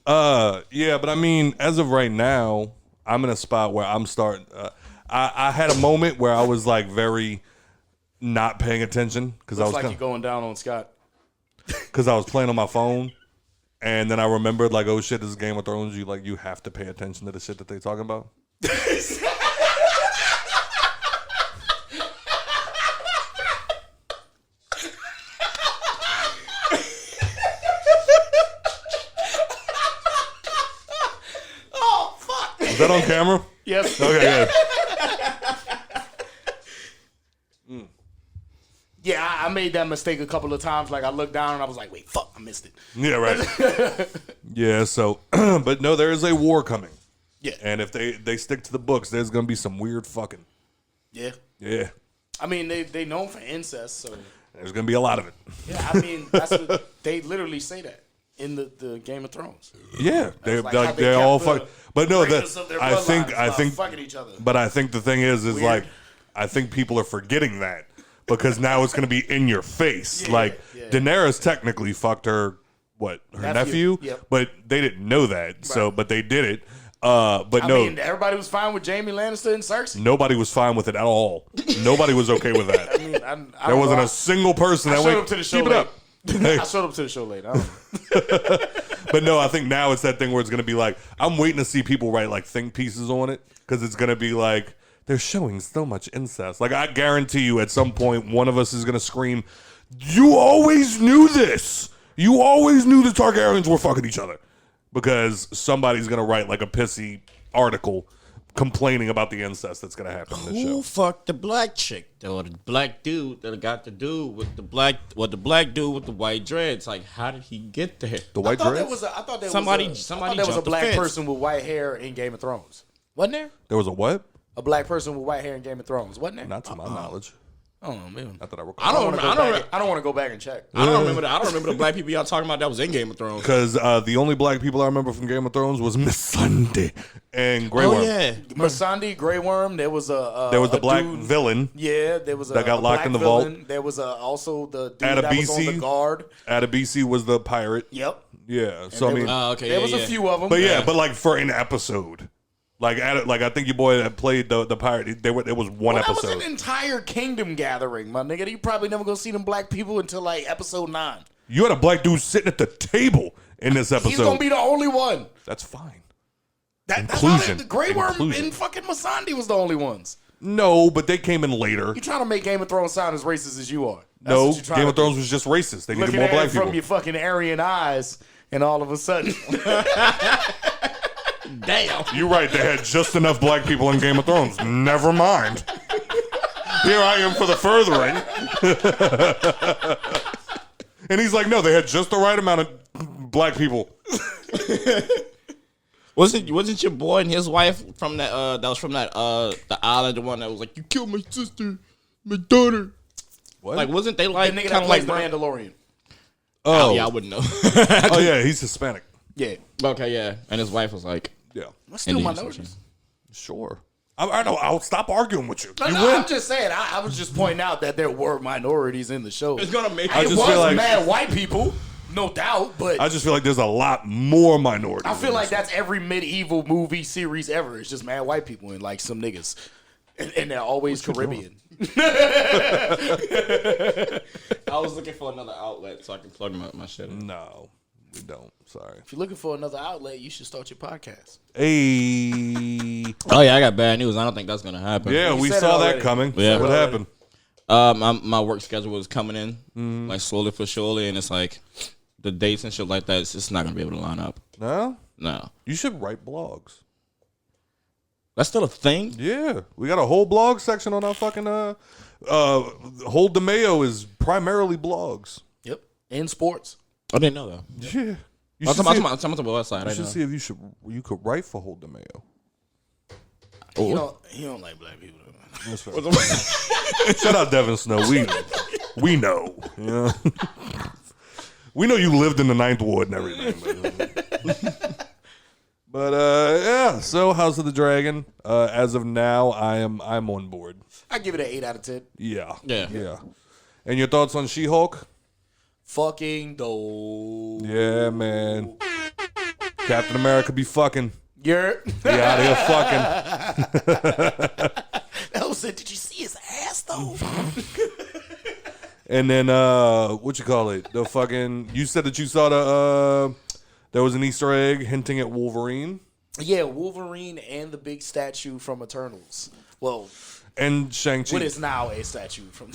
yeah, but I mean, as of right now, I'm in a spot where I'm starting. I had a moment where I was like very not paying attention because I was Looks like you going down on Scott. because I was playing on my phone, and then I remembered like, oh shit, this is Game of Thrones. You have to pay attention to the shit that they talking about. Oh fuck! Is that on camera? Yes. Okay, good. Yeah, I made that mistake a couple of times. Like I looked down and I was like, "Wait, fuck, I missed it." Yeah, right. Yeah, so, but no, there is a war coming. Yeah. And if they stick to the books, there's gonna be some weird fucking. Yeah. Yeah, I mean, they known for incest, so there's gonna be a lot of it. yeah. I mean, that's what they literally say that in the Game of Thrones. Yeah, That's like how they they're kept all the fuck. But no, greatness of their I think bloodlines by fucking each other. But I think the thing is Weird. like, I think people are forgetting that because now it's gonna be in your face. Yeah, like yeah. Daenerys technically fucked her nephew, Yep. but they didn't know that. So, but they did it. But I no. mean, everybody was fine with Jaime Lannister and Cersei. Nobody was fine with it at all. Nobody was okay with that. I mean, I There wasn't know. a single person I that showed went, up to the show keep it late. up. Hey, I showed up to the show late. I don't know. but no, I think now it's that thing where it's going to be like, I'm waiting to see people write like think pieces on it because it's going to be like, they're showing so much incest. Like, I guarantee you at some point, one of us is going to scream, you always knew this. You always knew the Targaryens were fucking each other. Because somebody's going to write like a pissy article complaining about the incest that's going to happen in this Who show. fucked the black chick or the black dude that got to do with the black dude with the white dreads? Like, how did he get there? The white I thought dreads? I thought there Somebody was a jumped the black fence. person with white hair in Game of Thrones. Wasn't there? There was a what? A black person with white hair in Game of Thrones. Wasn't there? Not to my knowledge. I don't know, man. Not that I recall. I don't want to go back and check. I don't remember the black people y'all talking about that was in Game of Thrones. Because the only black people I remember from Game of Thrones was Miss Sunday and Grey Worm. Oh yeah, Missandei, Grey Worm. There was a There was the a black dude- villain. Yeah, there was that got a locked black in the villain. vault. There was also the dude that was on Adabisi. the guard. Adabisi was the pirate. Yep. Yeah. So I there mean, was- okay, there yeah, was a yeah. few of them. but yeah, but like for an episode, like I think your boy that played the pirate, it was one That episode. was an entire kingdom gathering, my nigga. You probably never gonna see them black people until like episode 9. You had a black dude sitting at the table in this episode. He's gonna be the only one. That's fine. That's Inclusion. how the Grey Worm Inclusion. and fucking Missandei was the only ones. No, but they came in later. You trying to make Game of Thrones sound as racist as you are? That's No, what you trying Game to of Thrones was just racist. They do. needed Looking more at black it from people. your fucking Aryan eyes, and all of a sudden, damn. You're right. They had just enough black people in Game of Thrones. Never mind. Here I am for the furthering. And he's like, no, they had just the right amount of black people. Wasn't your boy and his wife from that the island, the one that was like, you killed my sister, my daughter. What? Like, wasn't they the like nigga that kind of plays like the Mandalorian. Oh, yeah, I wouldn't know. oh yeah, he's Hispanic. Yeah, Okay, yeah, and his wife was like, Yeah, that's still Indian minorities. sure. I know. I'll stop arguing with you. No, You no, win. I'm just saying. I was just pointing out that there were minorities in the show. it's gonna make I It just was feel like- mad white people, no doubt, but I just feel like there's a lot more minorities. I feel in like this. that's every medieval movie series ever. It's just mad white people and like some niggas, and they're always Caribbean. I was looking for another outlet so I can plug my shit in. No, we don't. Sorry. If you're looking for another outlet, you should start your podcast. Hey. Oh yeah, I got bad news. I don't think that's gonna happen. Yeah, You we said it saw that already. coming. Yeah. What happened? My work schedule was coming in like slowly for surely, and it's like the dates and shit like that. It's just not gonna be able to line up. No? No, You should write blogs. that's still a thing. Yeah. We got a whole blog section on our fucking Hold the Mayo is primarily blogs. Yep, in sports. I didn't know that. Yeah. You I'm should, talking see, about the website. you I should know. see if you could write for Hold the Mayo. You don't like black people. That's fair. Shout out Devin Snow. We know. You know? We know you lived in the 9th Ward and everything. But yeah. So House of the Dragon. As of now, I'm on board. I give it an 8 out of 10. Yeah. Yeah. And your thoughts on She-Hulk? Fucking dope. Yeah, man. Captain America be fucking. You're Be out here fucking. Elf said, "Did you see his ass though?" And then what you call it? The fucking. You said that you saw the. There was an Easter egg hinting at Wolverine. Yeah, Wolverine and the big statue from Eternals. Well, and Shang-Chi. what is now a statue from?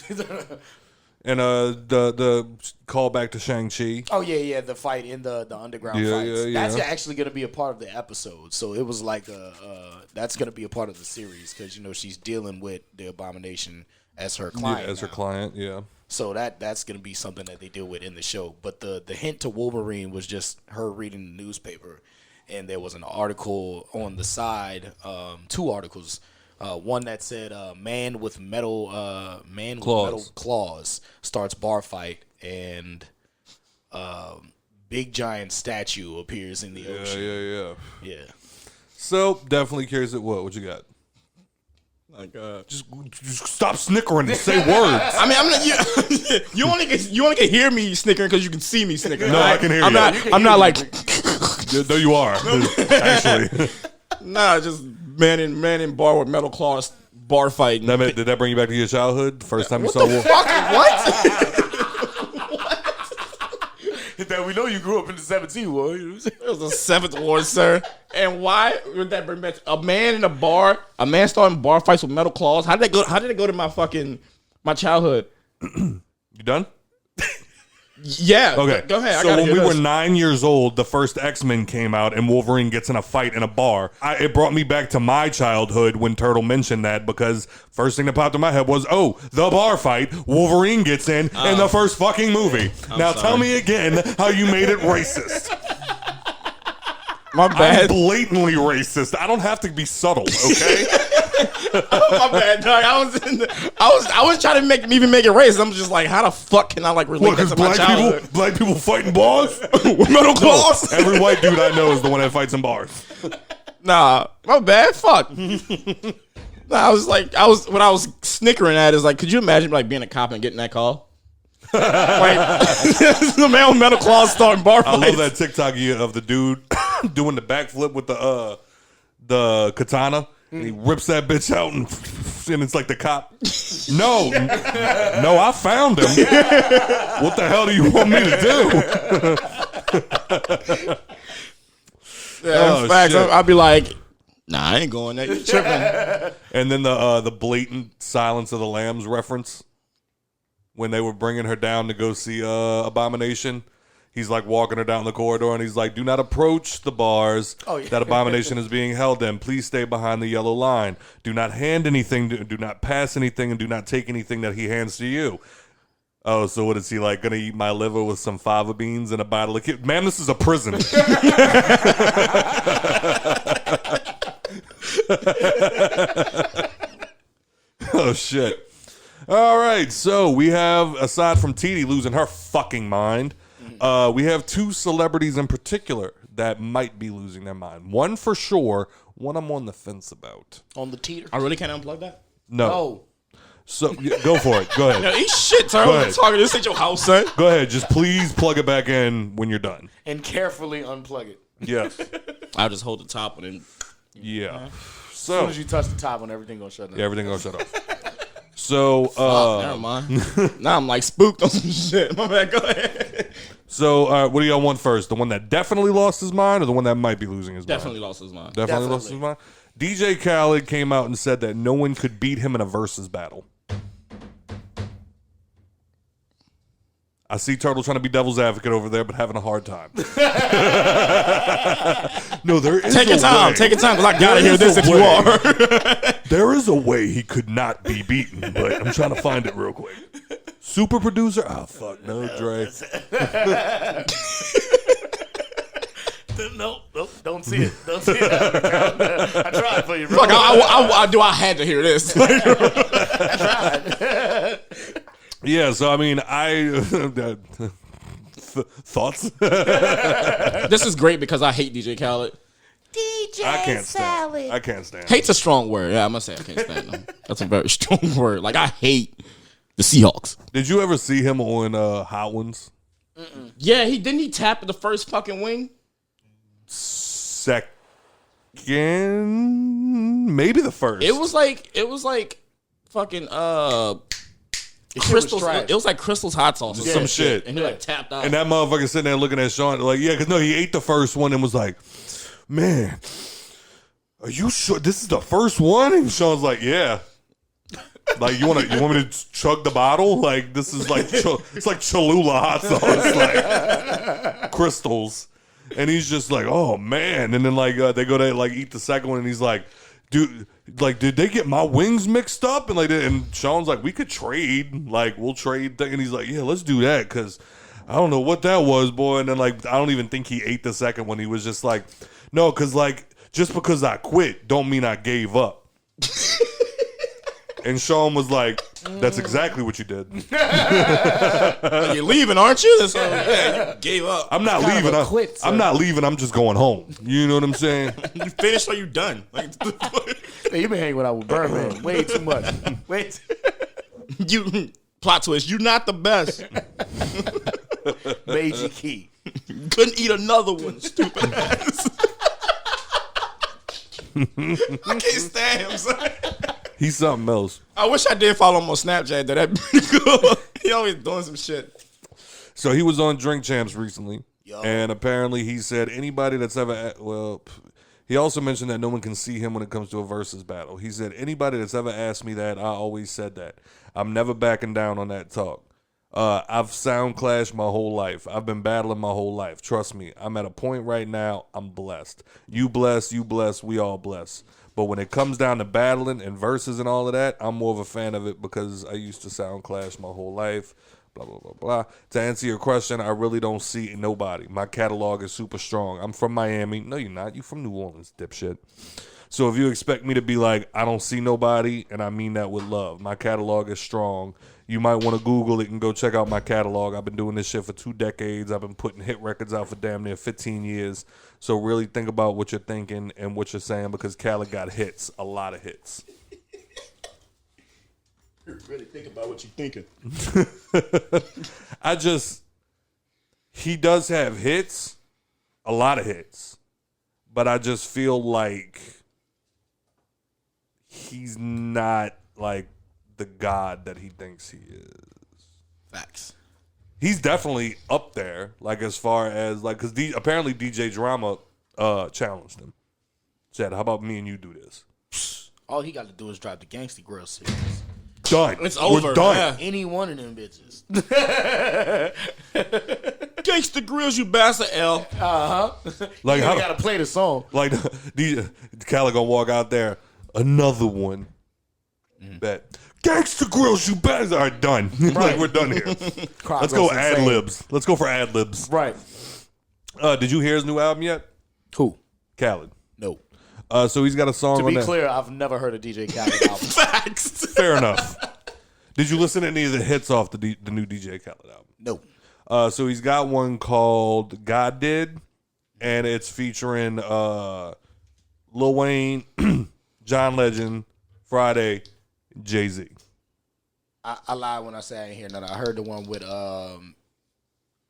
And the callback to Shang-Chi. Oh yeah, the fight in the underground fights. That's actually going to be a part of the episode. So it was like that's going to be a part of the series because she's dealing with the Abomination as her client. Yeah, as her client, yeah. So that's going to be something that they deal with in the show. But the hint to Wolverine was just her reading the newspaper, and there was an article on the side, 2 articles. One that said man with metal claws starts bar fight, and big giant statue appears in the ocean. Yeah. So definitely curious at what you got. Like just stop snickering and say words. I mean, I'm not. You only can hear me snickering because you can see me snickering. No, I can hear you. I'm not like. No, you are actually. Nah, just man in bar with metal claws bar fighting. Did that bring you back to your childhood? First time you saw Wolf? What? That we know you grew up in the 17th War. It was the 7th War, sir. And why would that bring back a man in a bar? A man starting bar fights with metal claws. How did it go to my childhood? You done? Yeah. Okay. Go ahead. So when we were 9 years old, the first X-Men came out, and Wolverine gets in a fight in a bar. It brought me back to my childhood when Turtle mentioned that, because first thing that popped in my head was, the bar fight. Wolverine gets in the first fucking movie. Tell me again how you made it racist. My bad. I'm blatantly racist. I don't have to be subtle, okay? My bad, dog. I was trying to make it racist. I'm just like, how the fuck can I relate that to my childhood? Black people fighting bars with metal claws? No, every white dude I know is the one that fights in bars. Nah, my bad. Fuck. Nah, what I was snickering at is could you imagine being a cop and getting that call? The man with metal claws starting bar fights. I love that TikTok of the dude doing the backflip with the katana. And he rips that bitch out, and it's like the cop. No, I found him. What the hell do you want me to do? In fact, I'll be like, nah, I ain't going there. You tripping. And then the blatant Silence of the Lambs reference when they were bringing her down to go see Abomination. He's walking her down the corridor, and he's like, do not approach the bars that Abomination is being held in. Please stay behind the yellow line. Do not hand anything, do not pass anything, and do not take anything that he hands to you. Oh, so what is he going to eat my liver with some fava beans and a bottle of kid? Man, this is a prison. Oh, shit. All right, so we have, aside from TD losing her fucking mind, we have 2 celebrities in particular that might be losing their mind. One for sure, one I'm on the fence about. On the teeter. I really can't unplug that? No. So go for it. Go ahead. No, eat shit, sir. I'm talking. This ain't your house, son. Go ahead. Just please plug it back in when you're done. And carefully unplug it. Yes. I'll just hold the top and then. Yeah. So as soon as you touch the top one, everything gonna shut down. Yeah, everything gonna shut off. So never mind. Now I'm spooked on some shit. My bad. Go ahead. So what do y'all want first? The one that definitely lost his mind, or the one that might be losing his Definitely mind? lost his mind. Definitely lost his mind. DJ Khaled came out and said that no one could beat him in a versus battle. I see Turtle trying to be devil's advocate over there, but having a hard time. No, there is Take your time. Take your time, because I gotta hear this if you are. There is a way he could not be beaten, but I'm trying to find it real quick. Super producer? Oh, fuck. No, Dre. Nope, don't see it. Don't see it. I tried for you, it, bro. Like, I had to hear this. Yeah, so I mean, thoughts? This is great because I hate DJ Khaled. I can't stand. Hate's a strong word. Yeah, I must say I can't stand him. That's a very strong word. Like, I hate the Seahawks. Did you ever see him on Hot Ones? Yeah, didn't he tap at the first fucking wing? Second, maybe the first. It was like fucking Crystal's. It was like Crystal's hot sauce or some shit, and he like tapped out. And that motherfucker sitting there looking at Sean like, yeah, because no, he ate the first one and was like, man, are you sure this is the first one? And Sean's like, yeah. Like, you want me to chug the bottle? Like, this is like it's like Cholula hot sauce, like Crystals. And he's just like, oh man. And then like they go to like eat the second one, and he's like, dude, like, did they get my wings mixed up? And like, and Sean's like, we could trade. Like, we'll trade. And he's like, yeah, let's do that because I don't know what that was, boy. And then like, I don't even think he ate the second one. He was just like, no, because like, just because I quit don't mean I gave up. And Sean was like, that's exactly what you did. You're leaving, aren't you? That's yeah, you gave up. I'm not leaving. I'm not leaving. I'm just going home. You know what I'm saying? You finished or you done? Like, Hey, you been hanging out with Birdman way too much. You plot twist. You're not the best. Major key. Couldn't eat another one. Stupid ass. I can't stand him, son. He's something else. I wish I did follow him on Snapchat. That'd be cool. He always doing some shit. So he was on Drink Champs recently, and apparently he said anybody that's ever he also mentioned that no one can see him when it comes to a versus battle. He said anybody that's ever asked me that, I always said that. I'm never backing down on that talk. I've sound clashed my whole life. I've been battling my whole life. Trust me, I'm at a point right now. I'm blessed. You blessed. We all blessed. But when it comes down to battling and verses and all of that, I'm more of a fan of it because I used to sound clash my whole life, blah, blah, blah, blah. To answer your question, I really don't see nobody. My catalog is super strong. I'm from Miami. No, you're not. You're from New Orleans, dipshit. So if you expect me to be like, I don't see nobody, and I mean that with love. My catalog is strong. You might want to Google it and go check out my catalog. I've been doing this shit for 2 decades. I've been putting hit records out for damn near 15 years. So really think about what you're thinking and what you're saying because Khaled got hits, a lot of hits. Really think about what you're thinking. He does have hits, a lot of hits, but I just feel like he's not like the god that he thinks he is. Facts. He's definitely up there, like as far as like, because apparently DJ Drama challenged him. Said, "How about me and you do this?" All he got to do is drop the Gangsta Grill series. Done. It's over. We're done. Yeah. Any one of them bitches. Gangsta Grills, you bastard, L. Like You how got to play the song. like DJ Khaled gonna walk out there, another one. Bet. Gangsta Grills, you bastard. All right, done. Like we're done here. Let's go ad libs. Let's go for ad libs. Right. Did you hear his new album yet? Who? Khaled. No. So he's got a song To on be there. clear, I've never heard a DJ Khaled album. Facts. Fair enough. Did you listen to any of the hits off the new DJ Khaled album? No. So he's got one called God Did, and it's featuring Lil Wayne, John Legend, Friday, Jay-Z. I lied when I say I ain't hear none. I heard the one with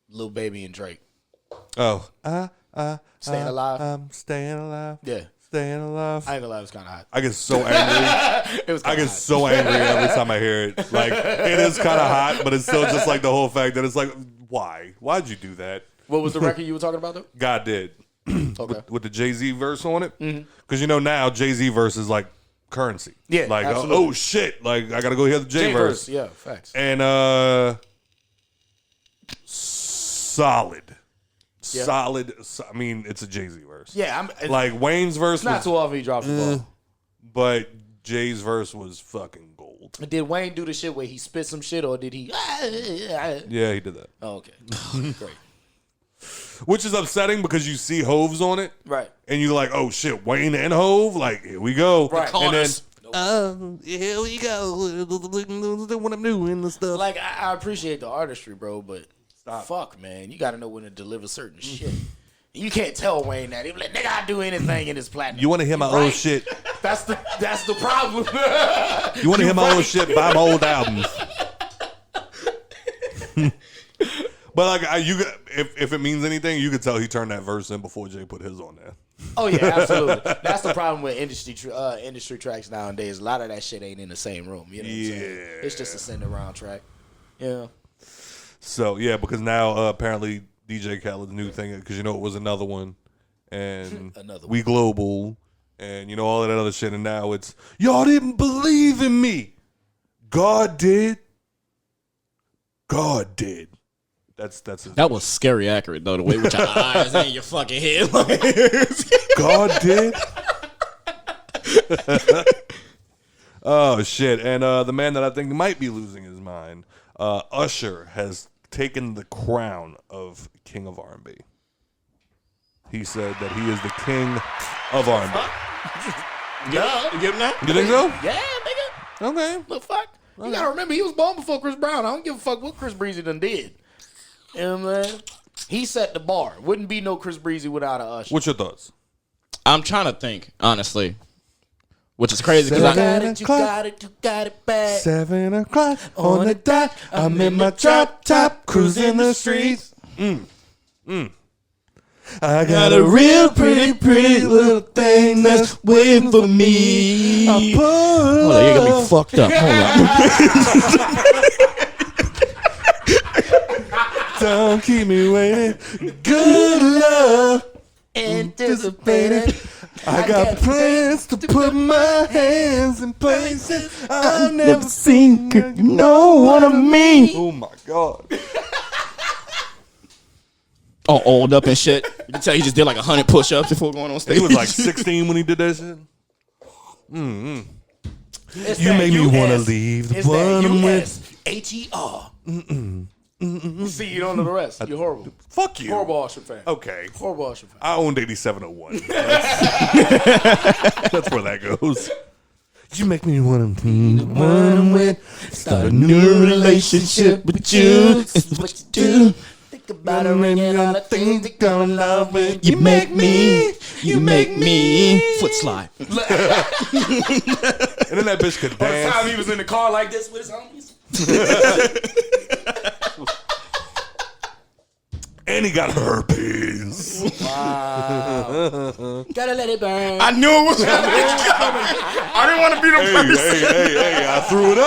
Lil Baby and Drake. Oh. Staying Alive? I'm staying alive. Yeah. Staying alive. I ain't gonna lie, it was kind of hot. I get so angry. It was I kinda get hot. so angry every time I hear it. Like, it is kind of hot, but it's still just like the whole fact that it's like, why? Why'd you do that? What was the record you were talking about, though? God Did. Okay. With the Jay-Z verse on it. Because you know now Jay-Z verse is like currency. Yeah, Like, absolutely. oh shit. Like, I got to go hear the J verse. Yeah, facts. And solid. Yeah. Solid. I mean, it's a Jay-Z verse. Yeah, Like, Wayne's verse it's not was, too often he dropped the ball. but Jay's verse was fucking gold. Did Wayne do the shit where he spit some shit, or did he? Yeah, he did that. Oh, okay. Great. Which is upsetting because you see Hove's on it. Right. And you're like, oh shit, Wayne and Hove? Like, here we go. Right. And then, here we go. What I'm doing and stuff. Like, I appreciate the artistry, bro, but fuck, man. You got to know when to deliver certain shit. You can't tell Wayne that. He be like, nigga, I'd do anything in this platinum. You want to hear my old shit? That's the problem. You want to hear my old shit? Buy my old albums. But like, if it means anything, you could tell he turned that verse in before Jay put his on there. Oh yeah, absolutely. That's the problem with industry tracks nowadays. A lot of that shit ain't in the same room. You know what I'm saying? It's just a send around track. Yeah. So yeah, because now apparently DJ Khaled's new thing, because it was another one, and we global, and all of that other shit, and now it's y'all didn't believe in me. God did. God did. That was scary accurate though, the way with your eyes and your fucking head. God did. Oh shit! And the man that I think might be losing his mind, Usher, has taken the crown of King of R&B. He said that he is the king of R&B. Yeah, you give him that? You think so? Yeah, nigga. Okay. Look, fuck. You gotta remember, he was born before Chris Brown. I don't give a fuck what Chris Breezy done did. You know what I'm saying? He set the bar. Wouldn't be no Chris Breezy without a Usher. What's your thoughts? I'm trying to think, honestly. Which is crazy because you got it back. 7 o'clock on the dot. I'm in my drop top, cruising the streets. I got a real pretty little thing that's waiting for me. hold on, you got me fucked up. Hold on. Don't keep me waiting. Good love, anticipated. I got plans to put my hands in places I've never seen. You know what I mean? Oh my God. All old up and shit. You can tell he just did like 100 push-ups before going on stage. He was like 16 when he did that shit. You made me want to leave the one I'm with. H-E-R. See, you don't know the rest. You're horrible. Fuck you. Horrible Usher fan. Okay. Horrible Usher fan. I owned 8701. That's where that goes. You make me want to be the one I'm with. Start a new relationship with you. It's what you do. Think about it, ringing all the things that gonna love with. You make me foot slide. And then that bitch could dance. One time he was in the car like this with his homies. And he got herpes. Wow. Gotta let it burn. I knew it was coming. I didn't want to be the person. Hey, I threw it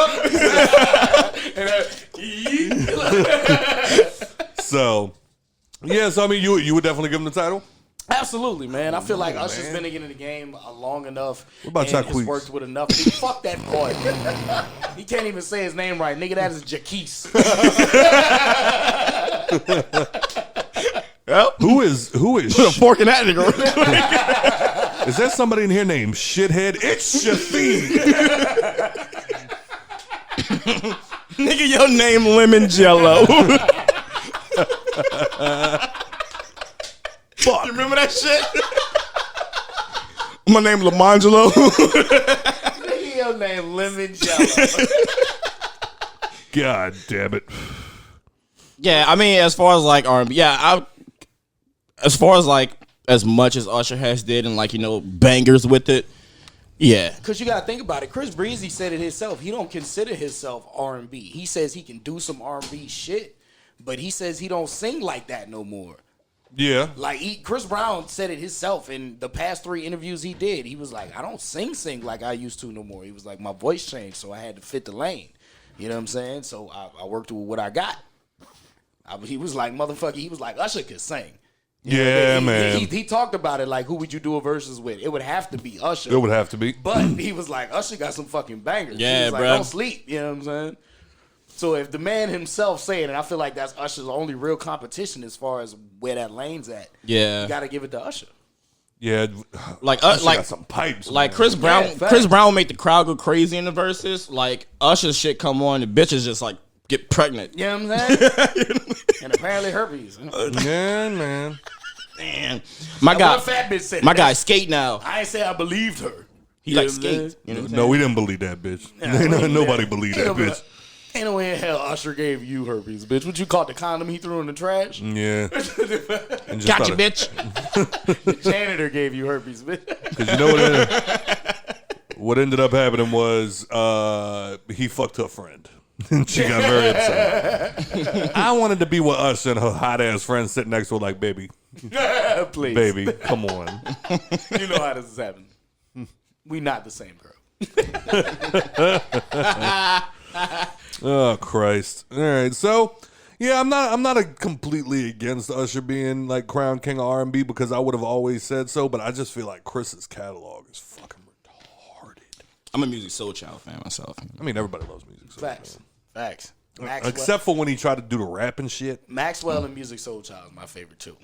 up. So, yeah, so I mean, you would definitely give him the title? Absolutely, man. I feel like Usher's been in the game long enough. What about and Jacquees? He's worked with enough. Fuck that boy. He can't even say his name right. Nigga, that is Jaquise. Yep. Who is Put a fork in that nigga. Is there somebody in here named Shithead? It's Shafiq. Nigga, your name Lemon Jello. Fuck. You remember that shit? My name Lamangelo. Nigga, your name Lemon Jello. God damn it. Yeah, I mean, as far as like R&B, as far as like as much as Usher has did and like bangers with it, yeah. Because you got to think about it. Chris Breezy said it himself. He don't consider himself R&B. He says he can do some R&B shit, but he says he don't sing like that no more. Yeah. Like Chris Brown said it himself in the past 3 interviews he did. He was like, I don't sing like I used to no more. He was like, my voice changed, so I had to fit the lane. You know what I'm saying? So I worked with what I got. He was like, motherfucker, he was like, Usher could sing. Man. He talked about it like, who would you do a versus with? It would have to be Usher. It would have to be. But he was like, Usher got some fucking bangers. Yeah, he was like, bro. don't sleep. You know what I'm saying? So if the man himself saying it, I feel like that's Usher's only real competition as far as where that lane's at. Yeah. You got to give it to Usher. Yeah. Like Usher like got some pipes. like man. Chris Brown. Yeah, facts. Chris Brown will make the crowd go crazy in the verses. Like Usher's shit come on, the bitches just like get pregnant. You know what I'm saying? And apparently herpes. Yeah, man. Man, my guy, fat bitch said my guy skate now. I ain't say I believed her. He like skates. You know what I'm No, we didn't believe that bitch. Nobody believed that bitch. Ain't no way in hell Usher gave you herpes, bitch. What you caught the condom he threw in the trash? Yeah. Gotcha, bitch. The janitor gave you herpes, bitch. Because you know what ended up happening was he fucked her friend. And she got very upset. I wanted to be with Usher and her hot ass friend sitting next to her like, baby. Please. Baby, come on. You know how this is happening. We not the same girl. Oh Christ! All right, so yeah, I'm not completely against Usher being like crowned king of R&B because I would have always said so, but I just feel like Chris's catalog is fucking retarded. I'm a Music Soul Child fan myself. I mean, everybody loves Music Soul. Facts. Except for when he tried to do the rap and shit. Maxwell and Music Soul Child is my favorite too.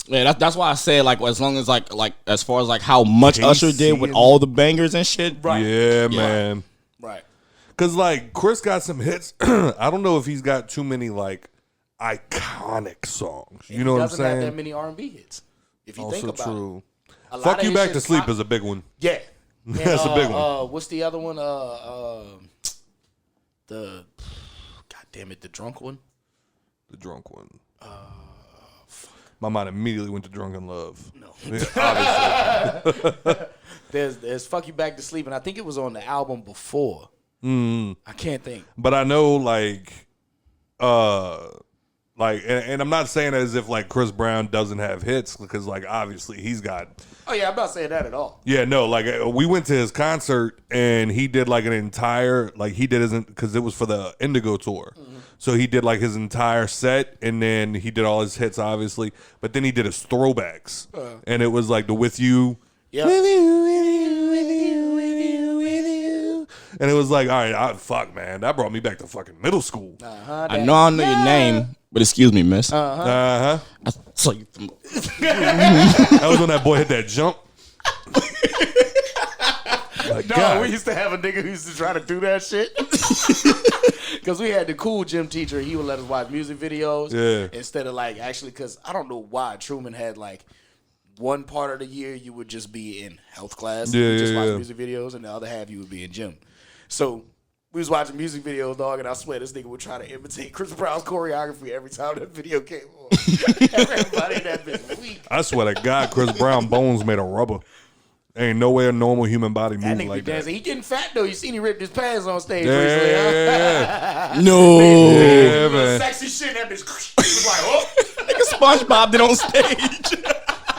Yeah, that's why I say like as long as like as far as like how much Usher did with all the bangers and shit. Right. Yeah, man. Right. Because, like, Chris got some hits. I don't know if he's got too many, like, iconic songs. You know what I'm saying? He doesn't have that many R&B hits. If you think about true. it. Fuck You Back to Sleep is a big one. Yeah. That's a big one. What's the other one? The, God damn it, the drunk one? The drunk one. My mind immediately went to Drunken Love. No. Yeah, obviously. There's Fuck You Back to Sleep, and I think it was on the album before. I can't think. But I know, like, and I'm not saying as if, like, Chris Brown doesn't have hits, because, like, obviously he's got. Oh, yeah, I'm not saying that at all. Yeah, no, like, we went to his concert, and he did, like, an entire, like, he did his, because it was for the Indigo tour. So he did, like, his entire set, and then he did all his hits, obviously. But then he did his throwbacks. And it was, like, the With You. Yeah. With you, with you, with you, with you, with you. And it was like, all right, fuck, man. That brought me back to fucking middle school. I know your name, but excuse me, miss. Uh-huh. I saw you from. That was when that boy hit that jump. No, we used to have a nigga who used to try to do that shit. Because we had the cool gym teacher. He would let us watch music videos. Yeah. Instead of like, actually, because I don't know why Truman had like one part of the year you would just be in health class. Yeah, and just watch yeah. music videos. And the other half you would be in gym. So we was watching music videos, dog. And I swear this nigga would try to imitate Chris Brown's choreography every time that video came on. Everybody in that bitch weak. I swear to God, Chris Brown bones made of rubber. Ain't no way a normal human body That moves nigga like be dancing. that. He getting fat though. You seen he ripped his pants on stage Yeah, recently, huh? yeah. No. Yeah, Little man. sexy shit. That bitch was like, oh. Nigga SpongeBob did on stage.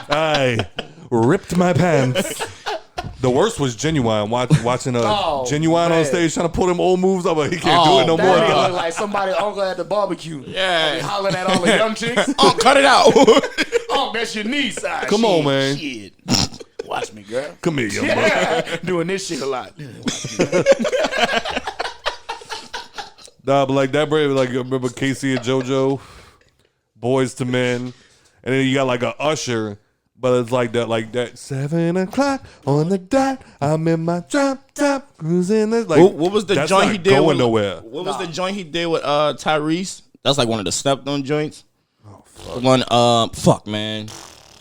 I ripped my pants. The worst was Genuine. Watching Genuine on stage trying to pull them old moves up, but he can't do it no That more. nigga look like somebody uncle at the barbecue. Yeah. He hollering at all the young chicks. Oh, cut it out. Oh, that's your niece. Come on, man. Shit. Watch me, girl. Come here, young buck. Yeah. Doing this shit a lot. Nah, but like that brave, like remember Casey and JoJo, Boys to Men, and then you got like a Usher, but it's like that 7 o'clock on the dot. I'm in my drop top cruising. Like What was the that's joint not he did going with nowhere? What was the joint he did with Tyrese? That's like one of the stepped on joints. Oh fuck. The one fuck man.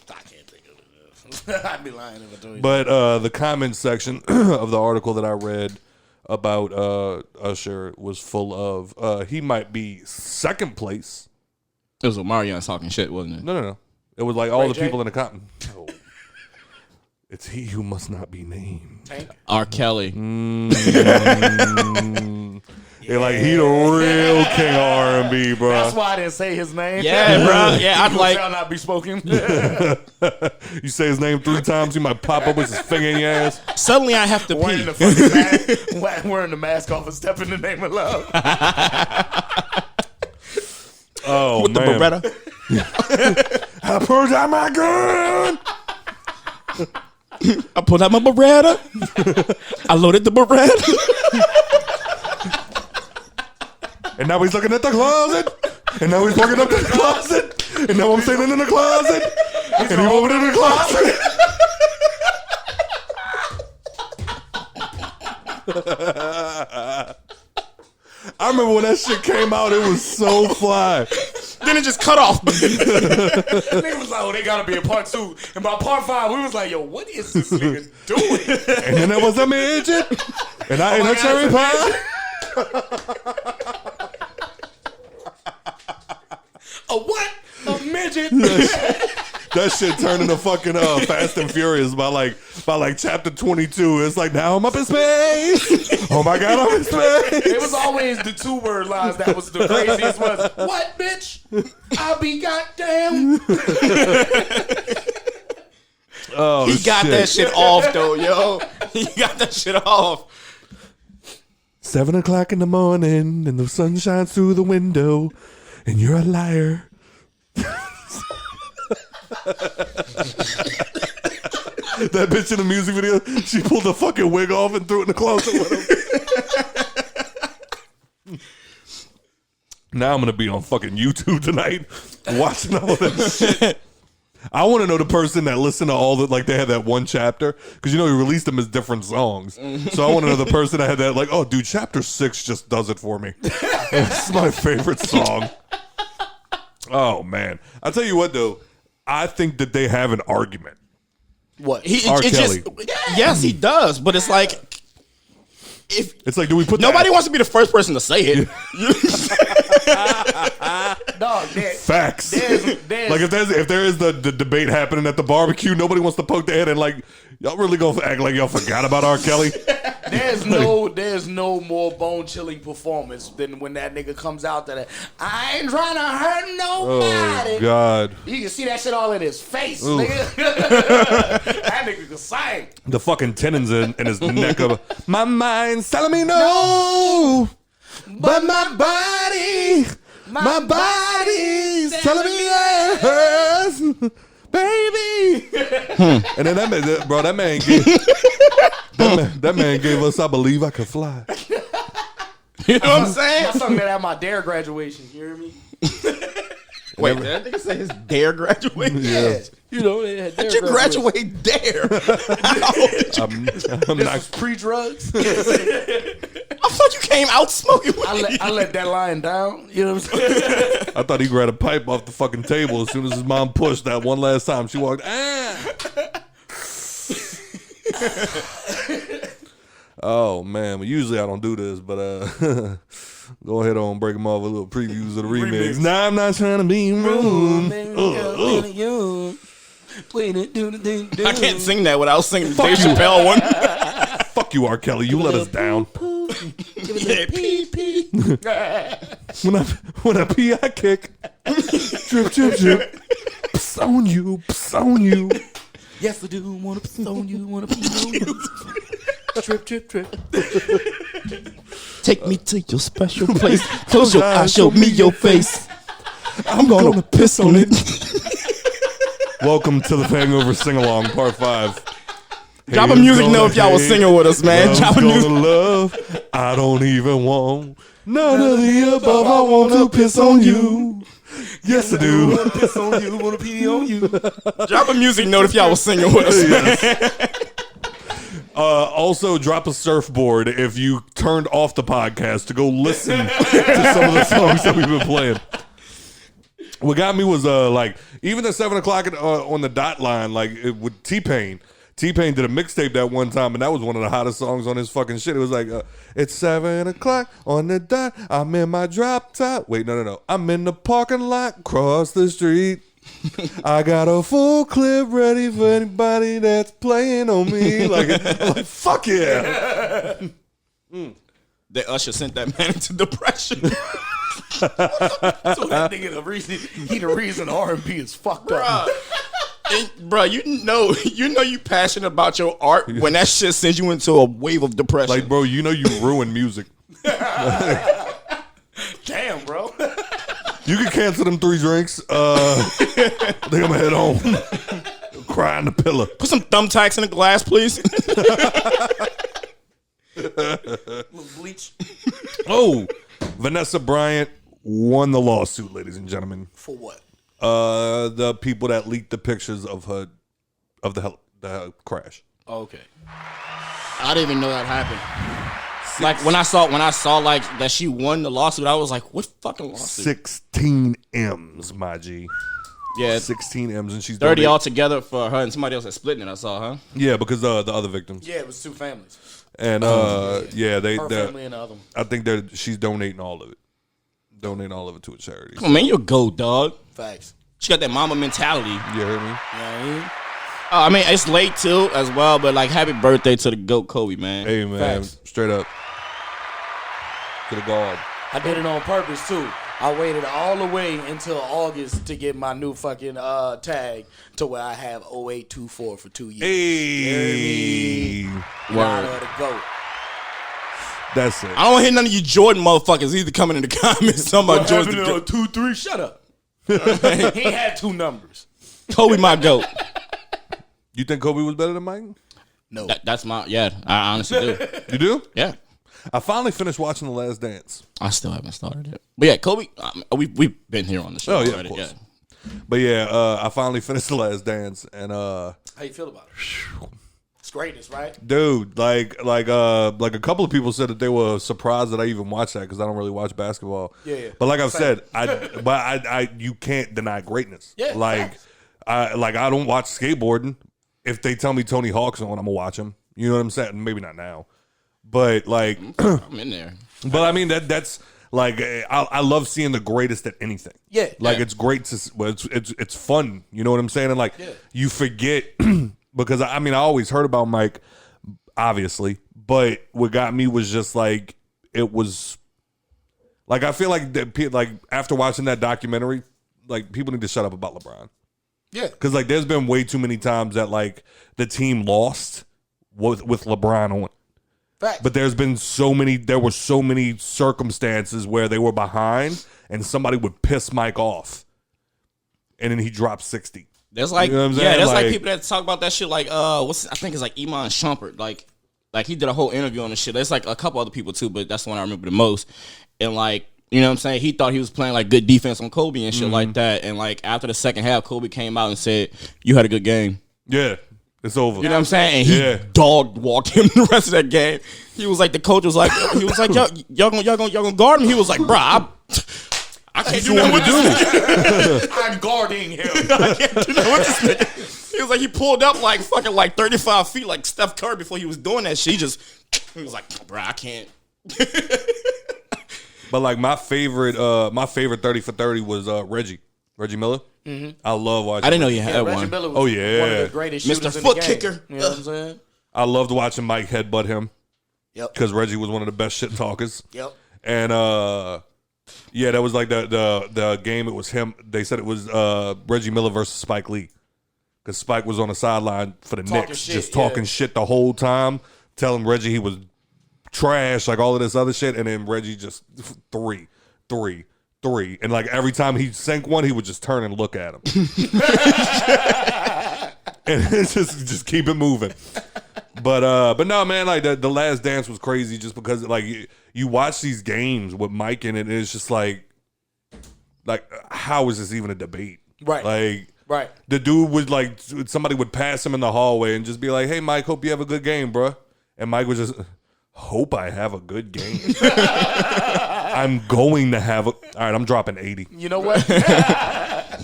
I can't think of it. I'd be lying if I told you. But the comment section of the article that I read about Usher was full of he might be second place. It was Omarion talking shit, wasn't it? No. It was like all Ray the J? people in the comment. No. It's he who must not be named. Tank? R. Kelly. Yeah, like he the real king of R&B, bro. That's why I didn't say his name. Yeah, bro. Yeah, I'd like. Shall not be spoken. You say his name 3 times, he might pop up with his finger in your ass. Suddenly I have to Wearing pee. the fucking mask, wearing the mask off and step in the name of love. Oh, With the man. Beretta. I pulled out my gun. I pulled out my Beretta. I loaded the Beretta. And now he's looking at the closet. And now he's walking up to the closet. And now I'm sitting in the closet. And he moving in the closet. I remember when that shit came out, it was so fly. Then it just cut off. Nigga was like, oh, they gotta be a part 2. And by part 5, we was like, yo, what is this nigga doing? And then there was a midget. And I ate a cherry pie. A what? A midget? That shit turned into fucking Fast and Furious by like chapter 22. It's like, now I'm up in space. Oh my God, I'm in space. It was always the 2-word lines that was the craziest ones. What, bitch? I'll be goddamn. Oh, he got that shit off though, yo. He got that shit off. 7 o'clock in the morning and the sun shines through the window and you're a liar. That bitch in the music video, she pulled the fucking wig off and threw it in the closet with him. Now I'm gonna be on fucking YouTube tonight watching all that shit. I want to know the person that listened to all the, like, they had that one chapter, because, you know, he released them as different songs. So I want to know the person that had that, like, oh, dude, chapter 6 just does it for me. It's my favorite song. Oh, man. I'll tell you what, though. I think that they have an argument. What? R. Kelly. Yes, he does. But it's like, if it's like, do we put nobody wants to be the first person to say it. Dog, facts. There's, like if there is the debate happening at the barbecue, nobody wants to poke their head and like, y'all really gonna act like y'all forgot about R. Kelly? There's no more bone chilling performance than when that nigga comes out that I ain't trying to hurt nobody. Oh God. You can see that shit all in his face, nigga. That nigga can sing. The fucking tendons in his neck of my mind's telling me no, but my body's telling me yes, baby. And then that man gave us I Believe I Could Fly. You know what I'm saying? I sung that at my DARE graduation. You hear me? Wait, did that nigga say his DARE graduation? Yeah. You know, they had How'd you graduate DARE? I'm not pre-drugs. I thought you came out smoking weed. I let that line down. You know what I'm saying? I thought he grabbed a pipe off the fucking table as soon as his mom pushed that one last time. She walked, Oh, man. Well, usually I don't do this, but go ahead on, break them off with little previews of the remix. Now I'm not trying to be rude. I can't sing that without singing the Dave Chappelle one. Fuck you, R. Kelly. You let us down. Yeah, pee. When I pee, I kick. Drip, drip, drip. Pss on you, pss on you. Yes, I do want to pee on you, want to pee on you. Trip, trip, trip. Take me to your special place. Close your eyes, show me your face. I'm gonna piss on it. Welcome to the Hangover Sing-Along, Part 5. Drop a music note if y'all was singing with us, man. Drop a music. Love, I don't even want none of the above. I want to piss on you. Yes, I do. Want to piss on you, want to pee on you. Drop a music note if y'all was singing with us, man. Also, drop a surfboard if you turned off the podcast to go listen to some of the songs that we've been playing. What got me was like even at 7 o'clock on the dot line, like with T-Pain. T-Pain did a mixtape that one time, and that was one of the hottest songs on his fucking shit. It was like, it's 7 o'clock on the dot. I'm in my drop top. Wait, no. I'm in the parking lot, cross the street. I got a full clip ready for anybody that's playing on me. I'm like, fuck yeah. That Usher sent that man into depression. So that nigga the reason R&B is fucked up. Bro, you know you passionate about your art when that shit sends you into a wave of depression. Like, bro, you know you ruin music. Damn, bro. You can cancel them 3 drinks. I think I'm gonna head home. Cry on the pillow. Put some thumbtacks in the glass, please. Bleach. Oh, Vanessa Bryant won the lawsuit, ladies and gentlemen. For what? The people that leaked the pictures of the crash. Okay. I didn't even know that happened. Like when I saw like that she won the lawsuit, I was like, what fucking lawsuit? 16 M's, my G. Yeah, 16 M's, and she's 30 altogether for her and somebody else that's splitting it. I saw, huh? Yeah, because the other victims. Yeah, it was 2 families. And her family and the other one. I think she's donating all of it. Donating all of it to a charity. Come on, man, you're a GOAT, dog. Facts. She got that mama mentality. You heard me? Yeah, I mean, it's late too as well, but like, happy birthday to the GOAT Kobe, man. Hey, man, Facts. straight up to the guard. I did it on purpose too. I waited all the way until August to get my new fucking tag to where I have 0824 for 2 years. Hey, Word. The GOAT. That's it. I don't want to hear none of you Jordan motherfuckers either coming in the comments talking about Jordan. 2-3. Shut up. He had 2 numbers. Kobe, my GOAT. You think Kobe was better than Mike? No. That's my, yeah, I honestly do. You do? Yeah. I finally finished watching The Last Dance. I still haven't started it. But yeah, Kobe, we've been here on the show Oh, yeah, already. of course. But yeah, I finally finished The Last Dance, and how you feel about it? It's greatness, right? dude, like a couple of people said that they were surprised that I even watched that because I don't really watch basketball. Yeah. But like I've said, I you can't deny greatness. Yeah, like facts. I don't watch skateboarding. If they tell me Tony Hawk's on, I'm gonna watch him. You know what I'm saying? Maybe not now, but like I'm in there. But I mean that's like I love seeing the greatest at anything. Yeah. Like it's great to well, it's fun. You know what I'm saying? And like you forget because I mean I always heard about Mike, obviously, but what got me was just like it was like I feel like that like after watching that documentary, like people need to shut up about LeBron. Yeah. Because like there's been way too many times that like the team lost with LeBron on. Facts. But there were so many circumstances where they were behind and somebody would piss Mike off. And then he dropped 60. There's like, You know what I'm yeah, saying? there's like Like- people that talk about that shit like, I think it's like Iman Shumpert. Like he did a whole interview on this shit. There's like a couple other people too, but that's the one I remember the most. And like, you know what I'm saying? He thought he was playing like good defense on Kobe and shit like that. And like after the second half, Kobe came out and said, "You had a good game." Yeah. It's over. You know what I'm saying? And he dog walked him the rest of that game. He was like, the coach was like, y'all gonna guard him? He was like, bruh, I can't do nothing with this nigga. I'm guarding him. I can't do nothing with this nigga. He was like, he pulled up like fucking like 35 feet like Steph Curry before he was doing that shit. He was like, bruh, I can't. But like my favorite 30 for 30 was Reggie Miller. Mm-hmm. I love watching. I didn't know you had Reggie one. Miller was Oh, yeah. one of the greatest Mr. shooters in Foot the game. Kicker. You know what I'm saying? I loved watching Mike headbutt him. Yep. Because Reggie was one of the best shit talkers. Yep. And yeah, that was like the game. It was him. They said it was Reggie Miller versus Spike Lee. Because Spike was on the sideline for the Talking Knicks, shit, just talking shit the whole time, telling Reggie he was trash, like all of this other shit. And then Reggie just three. And like every time he sank one, he would just turn and look at him. And it's just keep it moving. But no, man, like the Last Dance was crazy just because like you watch these games with Mike in it, and it's just like how is this even a debate? Right. Like Right. the dude would like somebody would pass him in the hallway and just be like, "Hey, Mike, hope you have a good game, bro." And Mike was just, "Hope I have a good game." I'm going to have a. All right, I'm dropping 80. You know what?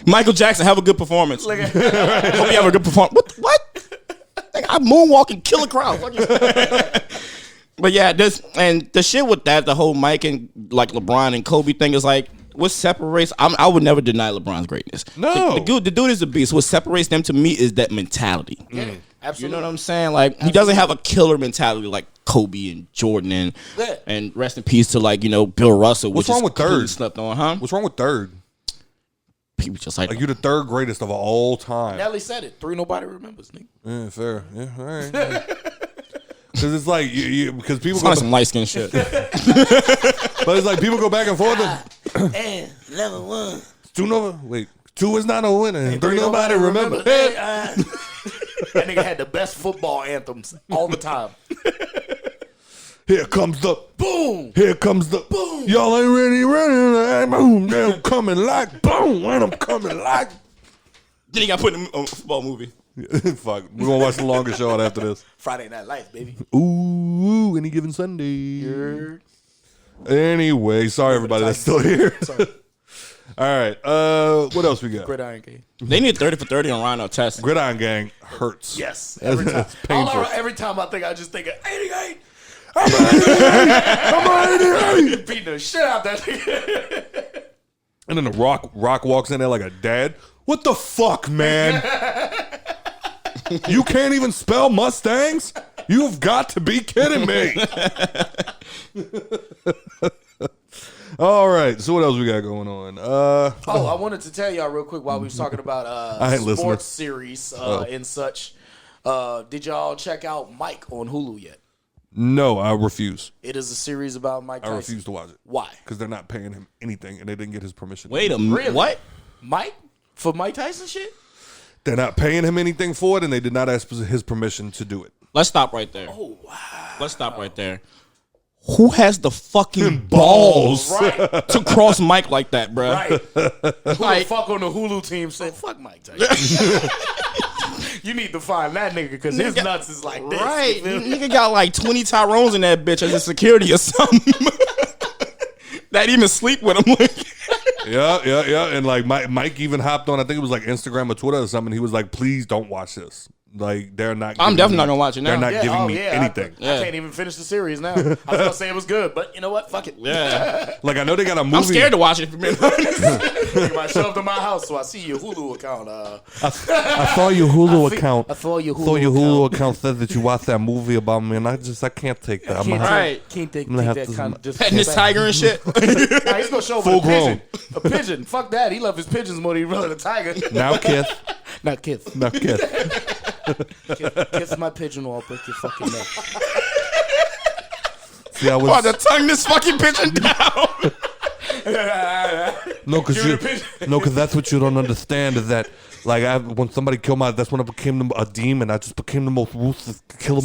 Michael Jackson, have a good performance. Hope you have a good performance. What? Like, I moonwalk and kill a crowd. But yeah, the shit with that, the whole Mike and like LeBron and Kobe thing is like, what separates? I would never deny LeBron's greatness. No, the dude is a beast. What separates them to me is that mentality. Yeah, absolutely. You know what I'm saying? Like he doesn't have a killer mentality like Kobe and Jordan and rest in peace to like Bill Russell. What's wrong with third? Slept on, huh? What's wrong with third? People just like you're the third greatest of all time. Nelly said it. 3 nobody remembers, nigga. Yeah, fair. Yeah, all right. Because it's like because people it's go like some light skin shit. but it's like people go back and forth. And level 1. 2 is not a winner. And 3 nobody remember. That nigga had the best football anthems all the time. Here comes the Boom. Here comes the boom. Y'all ain't ready, like boom. I'm coming like boom. When I'm coming like. Then he got put in a football movie. Fuck. We're gonna watch the longer show out after this. Friday Night Lights, baby. Ooh, Hulu any given Sunday. Anyway, sorry everybody that's still here. All right, what else we got? Gridiron Gang. They need 30 for 30 on Rhino testing. Gridiron Gang hurts. Yes, every time. It's painful. Every time I just think of 88. I'm 88. Beating the shit out that nigga. And then the Rock walks in there like a dad. What the fuck, man? You can't even spell Mustangs? You've got to be kidding me. All right, so what else we got going on? I wanted to tell y'all real quick while we was talking about sports series and such. Did y'all check out Mike on Hulu yet? No, I refuse. It is a series about Mike Tyson. I refuse to watch it. Why? Because they're not paying him anything, and they didn't get his permission. Wait a minute. Really? What? Mike? For Mike Tyson shit? They're not paying him anything for it, and they did not ask his permission to do it. Let's stop right there. Oh, wow. Let's stop right there. Who has the fucking balls Right. to cross Mike like that, bro? Right. Who the fuck on the Hulu team said, fuck Mike Tyson? You need to find that nigga because his nuts is like this. Right. Nigga got like 20 Tyrones in that bitch as a security or something. That even sleep with him. Yeah. And like Mike even hopped on, I think it was like Instagram or Twitter or something. He was like, please don't watch this. Like, they're not. I'm definitely not going to watch it now. They're not giving me anything. I can't even finish the series now. I was going to say it was good, but you know what? Fuck it. Yeah. Like, I know they got a movie. I'm scared to watch it, if you're being honest. Take my shelf to my house so I see your Hulu account. I saw your Hulu account. I saw your Hulu account said that you watched that movie about me, and I can't take that. Can't take gonna have that to- kind of just Petting this tiger and shit. Nah, he's gonna show up Full with a pigeon. A pigeon. Fuck that. He loved his pigeons more than he loved a tiger. Now kiss. Not kiss. Now kiss. Kiss my pigeon or I'll break your fucking neck. See, I Oh, was to tongue this fucking pigeon down. no, because that's what you don't understand is that. Like, when somebody killed that's when I became a demon. I just became the most ruthless killer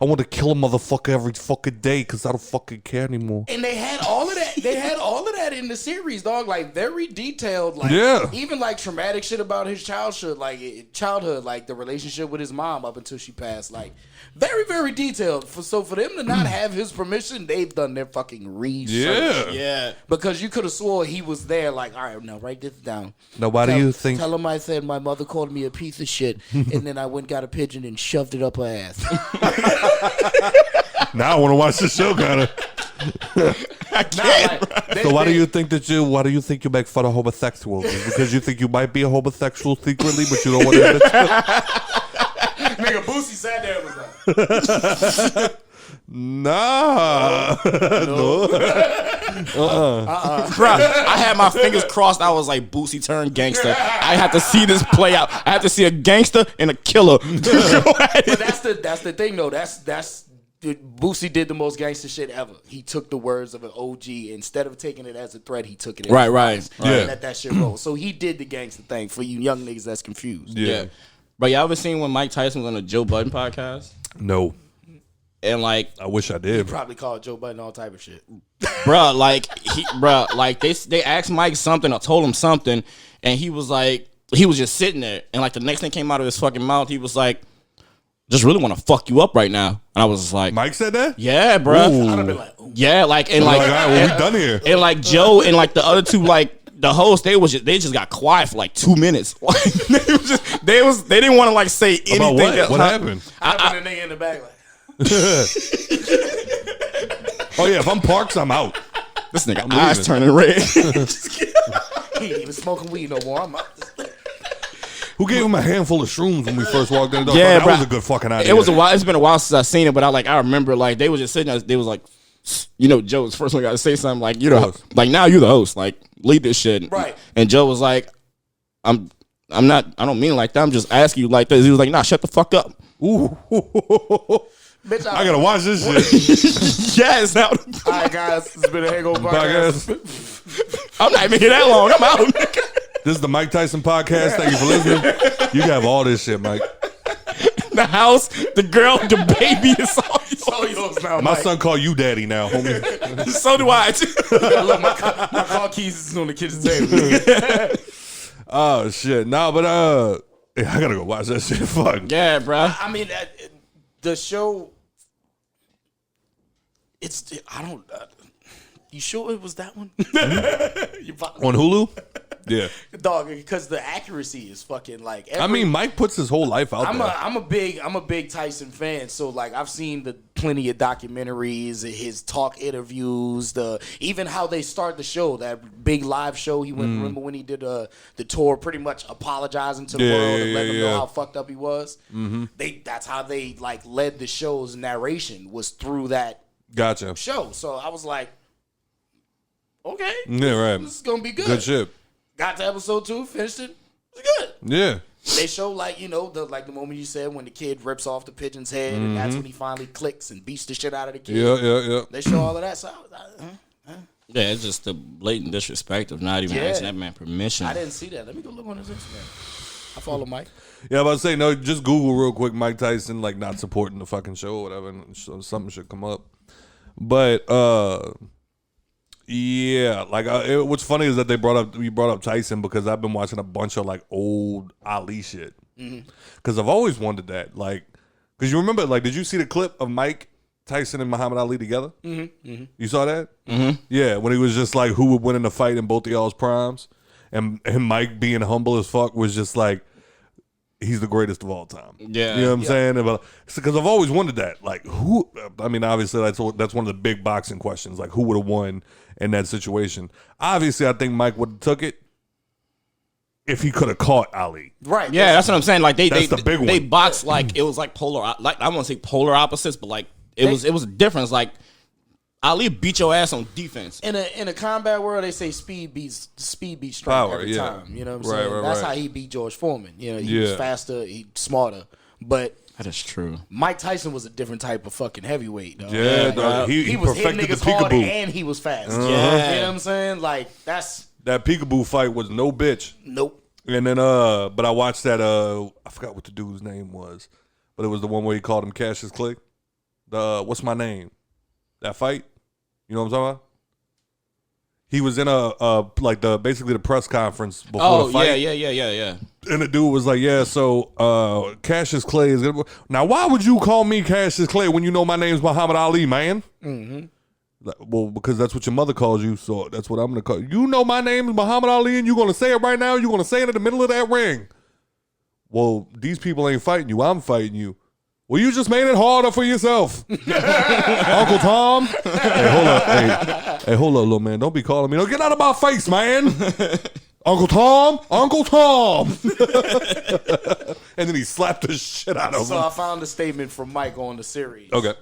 I want to kill a motherfucker every fucking day because I don't fucking care anymore. And they had all of that. They had all of that in the series, dog. Like, very detailed. Like, even like traumatic shit about his childhood, like the relationship with his mom up until she passed. Like, very, very detailed. So for them to not have his permission, they've done their fucking research. Yeah. Because you could have swore he was there. Like, all right, now write this down. Now, why do you think? Tell him I said my mother called me a piece of shit, and then I went and got a pigeon and shoved it up her ass. Now I want to watch the show, kind of. So why do you think you make fun of homosexuals? Is it because you think you might be a homosexual secretly, but you don't want to admit it? Nigga, Boosie sat there and was like, Nah. No. Bro, I had my fingers crossed. I was like, Boosie turned gangster. I had to see this play out. I had to see a gangster and a killer. But that's the thing though. That's Boosie did the most gangster shit ever. He took the words of an OG instead of taking it as a threat. He took it as right. And let that shit roll. So he did the gangster thing for you young niggas that's confused. Yeah. But y'all ever seen when Mike Tyson was on the Joe Budden podcast? No. And like, I wish I did. Probably called Joe Budden all type of shit. Bruh, they asked Mike something or told him something, and he was just sitting there, and like the next thing came out of his fucking mouth, he was like, just really want to fuck you up right now. And I was just like, Mike said that? yeah, bruh. I'd have been like, ooh. Yeah, like, and All like, right, well, we done here. and like Joe and like the other two, like the hosts, they just got quiet for like 2 minutes. they didn't want to like say anything. About what? Else. What happened? I put a nigga in the back like, Oh yeah, if I'm Parks, I'm out. This nigga I'm eyes leaving. turning red. he ain't even smoking weed no more. I'm out. Who gave him a handful of shrooms when we first walked in the door? Yeah, that bro. was a good fucking idea. It was a while. It's been a while since I seen it, but I remember like they was just sitting there. They was like, you know, Joe was the first one got to say something like, you know, like now you're the host, like lead this shit, Right. And Joe was like, I'm not. I don't mean it like that. I'm just asking you like this. He was like, nah, shut the fuck up. Ooh. Bitch, I gotta watch this shit. Yes. Now, All right, guys, it's been a Hangover podcast. I'm not even here that long. I'm out. This is the Mike Tyson podcast. Thank you for listening. You can have all this shit, Mike. The house, the girl, the baby is all yours. All yours now, My Mike. son call you daddy now, homie. So do I. Look, my car keys is on the kitchen table. Oh shit. No, but yeah, I gotta go watch that shit. Fuck. Yeah, bro. I mean, the show, I don't. You sure it was that one? On Hulu? Yeah. Dog, because the accuracy is fucking like. I mean, Mike puts his whole life out there. I'm a big Tyson fan, so like I've seen plenty of documentaries, his talk interviews, even how they start the show, that big live show he went. Remember when he did the tour, pretty much apologizing to the world and letting them know how fucked up he was. That's how they like led the show's narration, was through that show. So I was like, okay, yeah, right. This is gonna be good. Good shit. Got to episode 2, finished it. It was good. Yeah. They show like, the moment you said when the kid rips off the pigeon's head and that's when he finally clicks and beats the shit out of the kid. Yeah. They show all of that. So I was yeah, it's just the blatant disrespect of not even asking that man permission. I didn't see that. Let me go look on his Instagram. I follow Mike. Yeah, I was about to say, no, just Google real quick Mike Tyson, like, not supporting the fucking show or whatever, and something should come up. But, yeah, like what's funny is that we brought up Tyson because I've been watching a bunch of like old Ali shit. Because I've always wondered that, like, because you remember, like, did you see the clip of Mike Tyson and Muhammad Ali together? You saw that? Yeah, when he was just like, who would win in a fight in both of y'all's primes, and Mike being humble as fuck was just like, he's the greatest of all time. Yeah, you know what I'm saying? Because I've always wondered that, like, who? I mean, obviously that's one of the big boxing questions, like, who would have won in that situation? Obviously, I think Mike would have took it if he could have caught Ali. Right. Yeah, that's what I'm saying. Like that's the big one. They boxed like it was like polar. Like I won't say polar opposites, but like it was a difference. Like Ali beat your ass on defense. In a combat world, they say speed beats strength power, every time. You know what I'm saying? Right, that's how he beat George Foreman. You know, he was faster, he smarter. But that is true. Mike Tyson was a different type of fucking heavyweight, though. Yeah, dog. He was hitting perfected niggas the hard peekaboo. and he was fast. Yeah. You know what I'm saying? Like, that's... That peekaboo fight was no bitch. Nope. And then, but I watched that, I forgot what the dude's name was, but it was the one where he called him Cassius Clay. What's my name? That fight? You know what I'm talking about? He was in basically the press conference before the fight. Yeah. And the dude was like, yeah, so Cassius Clay is gonna... Now, why would you call me Cassius Clay when you know my name's Muhammad Ali, man? Like, well, because that's what your mother calls you, so that's what I'm going to call you. You know my name is Muhammad Ali, and you're going to say it right now? You're going to say it in the middle of that ring? Well, these people ain't fighting you. I'm fighting you. Well, you just made it harder for yourself. Uncle Tom. Hey, hold up, little man. Don't be calling me. No, get out of my face, man. Uncle Tom. And then he slapped the shit out of him. So I found a statement from Mike on the series. Okay.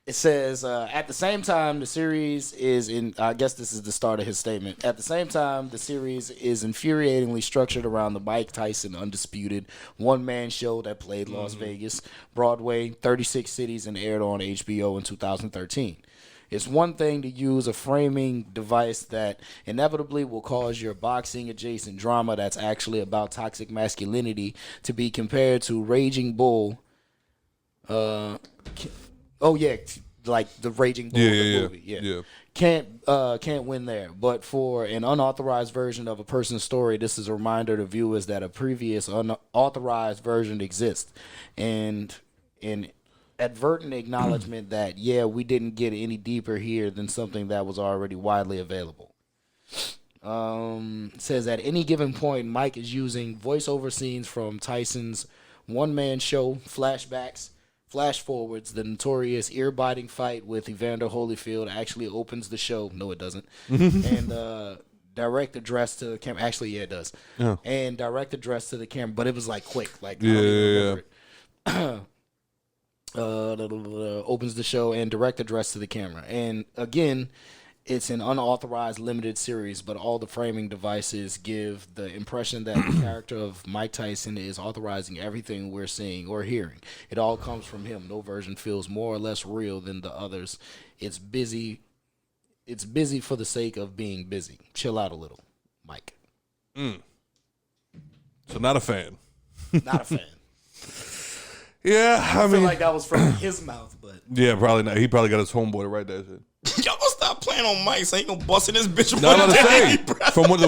It says, at the same time, the series is in, I guess this is the start of his statement. At the same time, the series is infuriatingly structured around the Mike Tyson Undisputed one-man show that played Las Vegas, Broadway, 36 cities, and aired on HBO in 2013. It's one thing to use a framing device that inevitably will cause your boxing-adjacent drama that's actually about toxic masculinity to be compared to Raging Bull, like the Raging Bull movie. Yeah. Can't win there. But for an unauthorized version of a person's story, this is a reminder to viewers that a previous unauthorized version exists, and an advertent acknowledgement that we didn't get any deeper here than something that was already widely available. It says at any given point, Mike is using voiceover scenes from Tyson's one-man show, flashbacks, flash forwards. The notorious ear-biting fight with Evander Holyfield actually opens the show. No, it doesn't. And direct address to the camera. Actually, yeah, it does. Yeah. And direct address to the camera, but it was like quick. Like, I don't even remember it. Opens the show and direct address to the camera. And again, it's an unauthorized limited series, but all the framing devices give the impression that the character of Mike Tyson is authorizing everything we're seeing or hearing. It all comes from him. No version feels more or less real than the others. It's busy for the sake of being busy. Chill out a little, Mike. So not a fan. Not a fan. Yeah, I feel mean, like that was from his mouth, but yeah, probably not. He probably got his homeboy to write that shit. Y'all stop stop playing on Mike. So he gonna bust in this bitch. No, I'm gonna say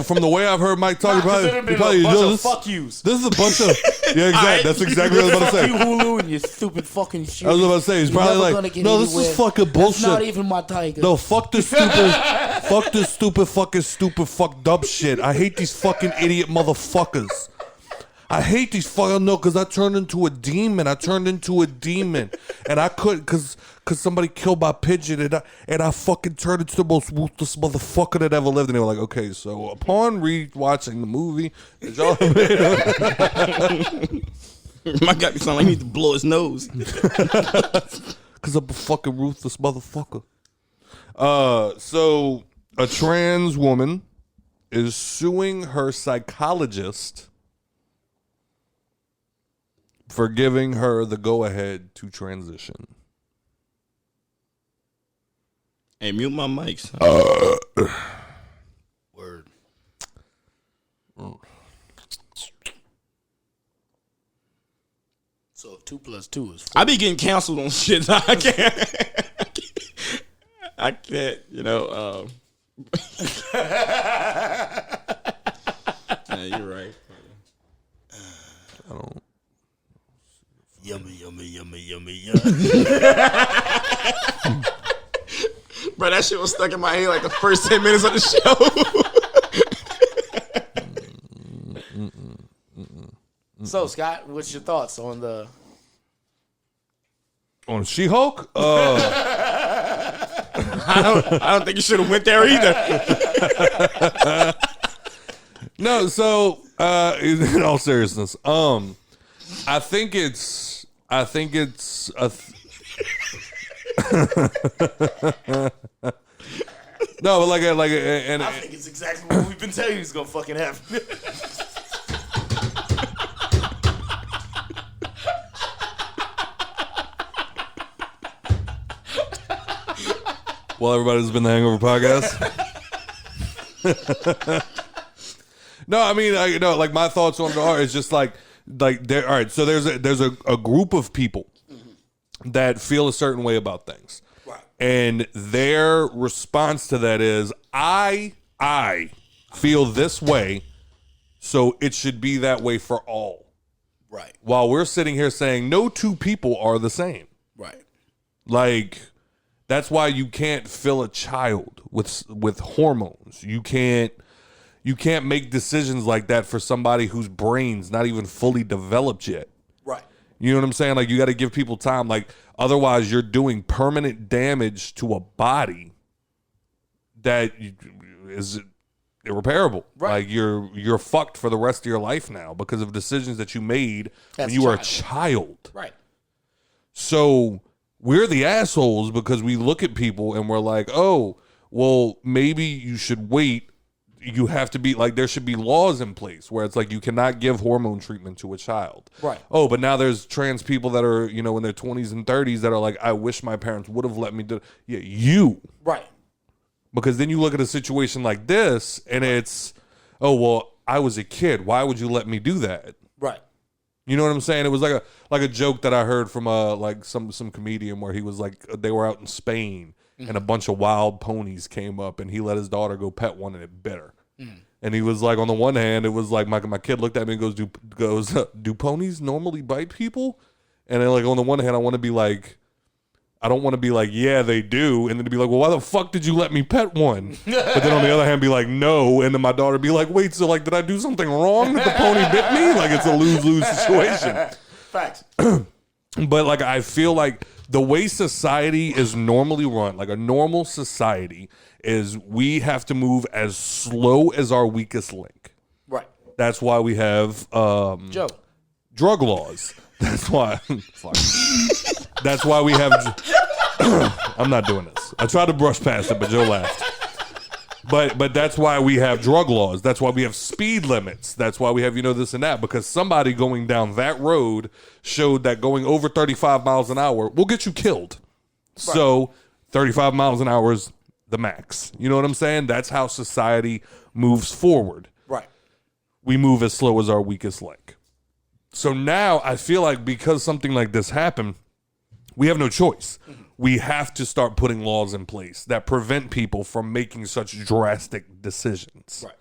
from the way I've heard Mike talk about it, a bunch of fuck yous. This is a bunch of exactly. That's exactly what I was about to say. You Hulu and your stupid fucking shit. I was about to say he's probably like, no, this is fucking bullshit. That's not even my tiger. No, fuck this stupid, fuck dumb shit. I hate these fucking idiot motherfuckers. I hate these fucking because I turned into a demon. And I couldn't because somebody killed my pigeon and I fucking turned into the most ruthless motherfucker that ever lived. And they were like, okay, so upon rewatching the movie, did y'all my guy sound like he needs to blow his nose. Because I'm a fucking ruthless motherfucker. So a trans woman is suing her psychologist for giving her the go-ahead to transition. Hey, mute my mics. Word. So if 2 + 2 is 4. I be getting canceled on shit. I can't, you know. Yeah, you're right. I don't. Yummy. Bro, that shit was stuck in my head like the first 10 minutes of the show. So, Scott, what's your thoughts on the... On She-Hulk? I don't think you should have went there either. No, so in all seriousness, I think it's a no, but and I think it's exactly what we've been telling you is gonna fucking happen. well, everybody, this has been the Hangover podcast. No, I mean, like my thoughts on it are is just like there. All right, so there's a group of people that feel a certain way about things, Right. and their response to that is, I feel this way, so it should be that way for all. Right. While we're sitting here saying no two people are the same. Right. Like, that's why you can't fill a child with hormones. You can't make decisions like that for somebody whose brain's not even fully developed yet. Right. You know what I'm saying? Like, you got to give people time. Like, otherwise you're doing permanent damage to a body that is irreparable. Right. Like, you're fucked for the rest of your life now because of decisions that you made when you were a child. Right. So we're the assholes because we look at people and we're like, oh, well, maybe you should wait. You have to be like, there should be laws in place where it's like you cannot give hormone treatment to a child. Right. Oh, but now there's trans people that are, in their 20s and 30s that are like, I wish my parents would have let me do it. Yeah, you. Right. Because then you look at a situation like this and it's, oh, well, I was a kid. Why would you let me do that? Right. You know what I'm saying? It was like a joke that I heard from like some comedian where he was like, they were out in Spain and a bunch of wild ponies came up and he let his daughter go pet one and it bit her. And he was like, on the one hand, it was like my kid looked at me and goes, do ponies normally bite people? And then like on the one hand, I don't want to be like, yeah, they do. And then to be like, well, why the fuck did you let me pet one? But then on the other hand, be like, no. And then my daughter be like, wait, so like, did I do something wrong that the pony bit me? Like, it's a lose-lose situation. Facts. But like, I feel like the way society is normally run, like a normal society, is we have to move as slow as our weakest link. Right. That's why we have Joe. drug laws. That's why. Fuck. That's why we have. I'm not doing this. I tried to brush past it, but Joe laughed. But that's why we have drug laws. That's why we have speed limits. That's why we have this and that, because somebody going down that road showed that going over 35 miles an hour will get you killed. Right. So 35 miles an hour is the max. You know what I'm saying? That's how society moves forward. Right. We move as slow as our weakest link. So now I feel like because something like this happened, we have no choice. we have to start putting laws in place that prevent people from making such drastic decisions. Right.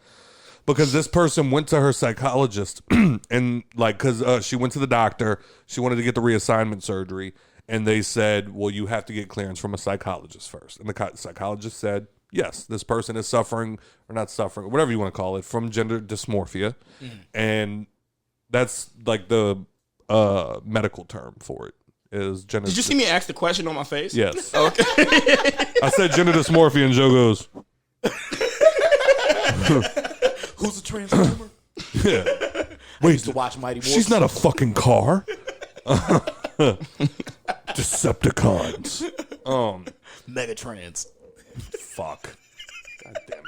Because this person went to her psychologist and like, because she went to the doctor, she wanted to get the reassignment surgery, and they said, well, you have to get clearance from a psychologist first. And the psychologist said, yes, this person is suffering, or not suffering, whatever you want to call it, from gender dysmorphia. And that's like the medical term for it. Is gender. Did you see me ask the question on my face? Yes. Okay. I said gender dysmorphia, and Joe goes, Who's a transformer? yeah. I used to watch Mighty Morphin. She's not a fucking car. Decepticons. Megatrans. Fuck. God damn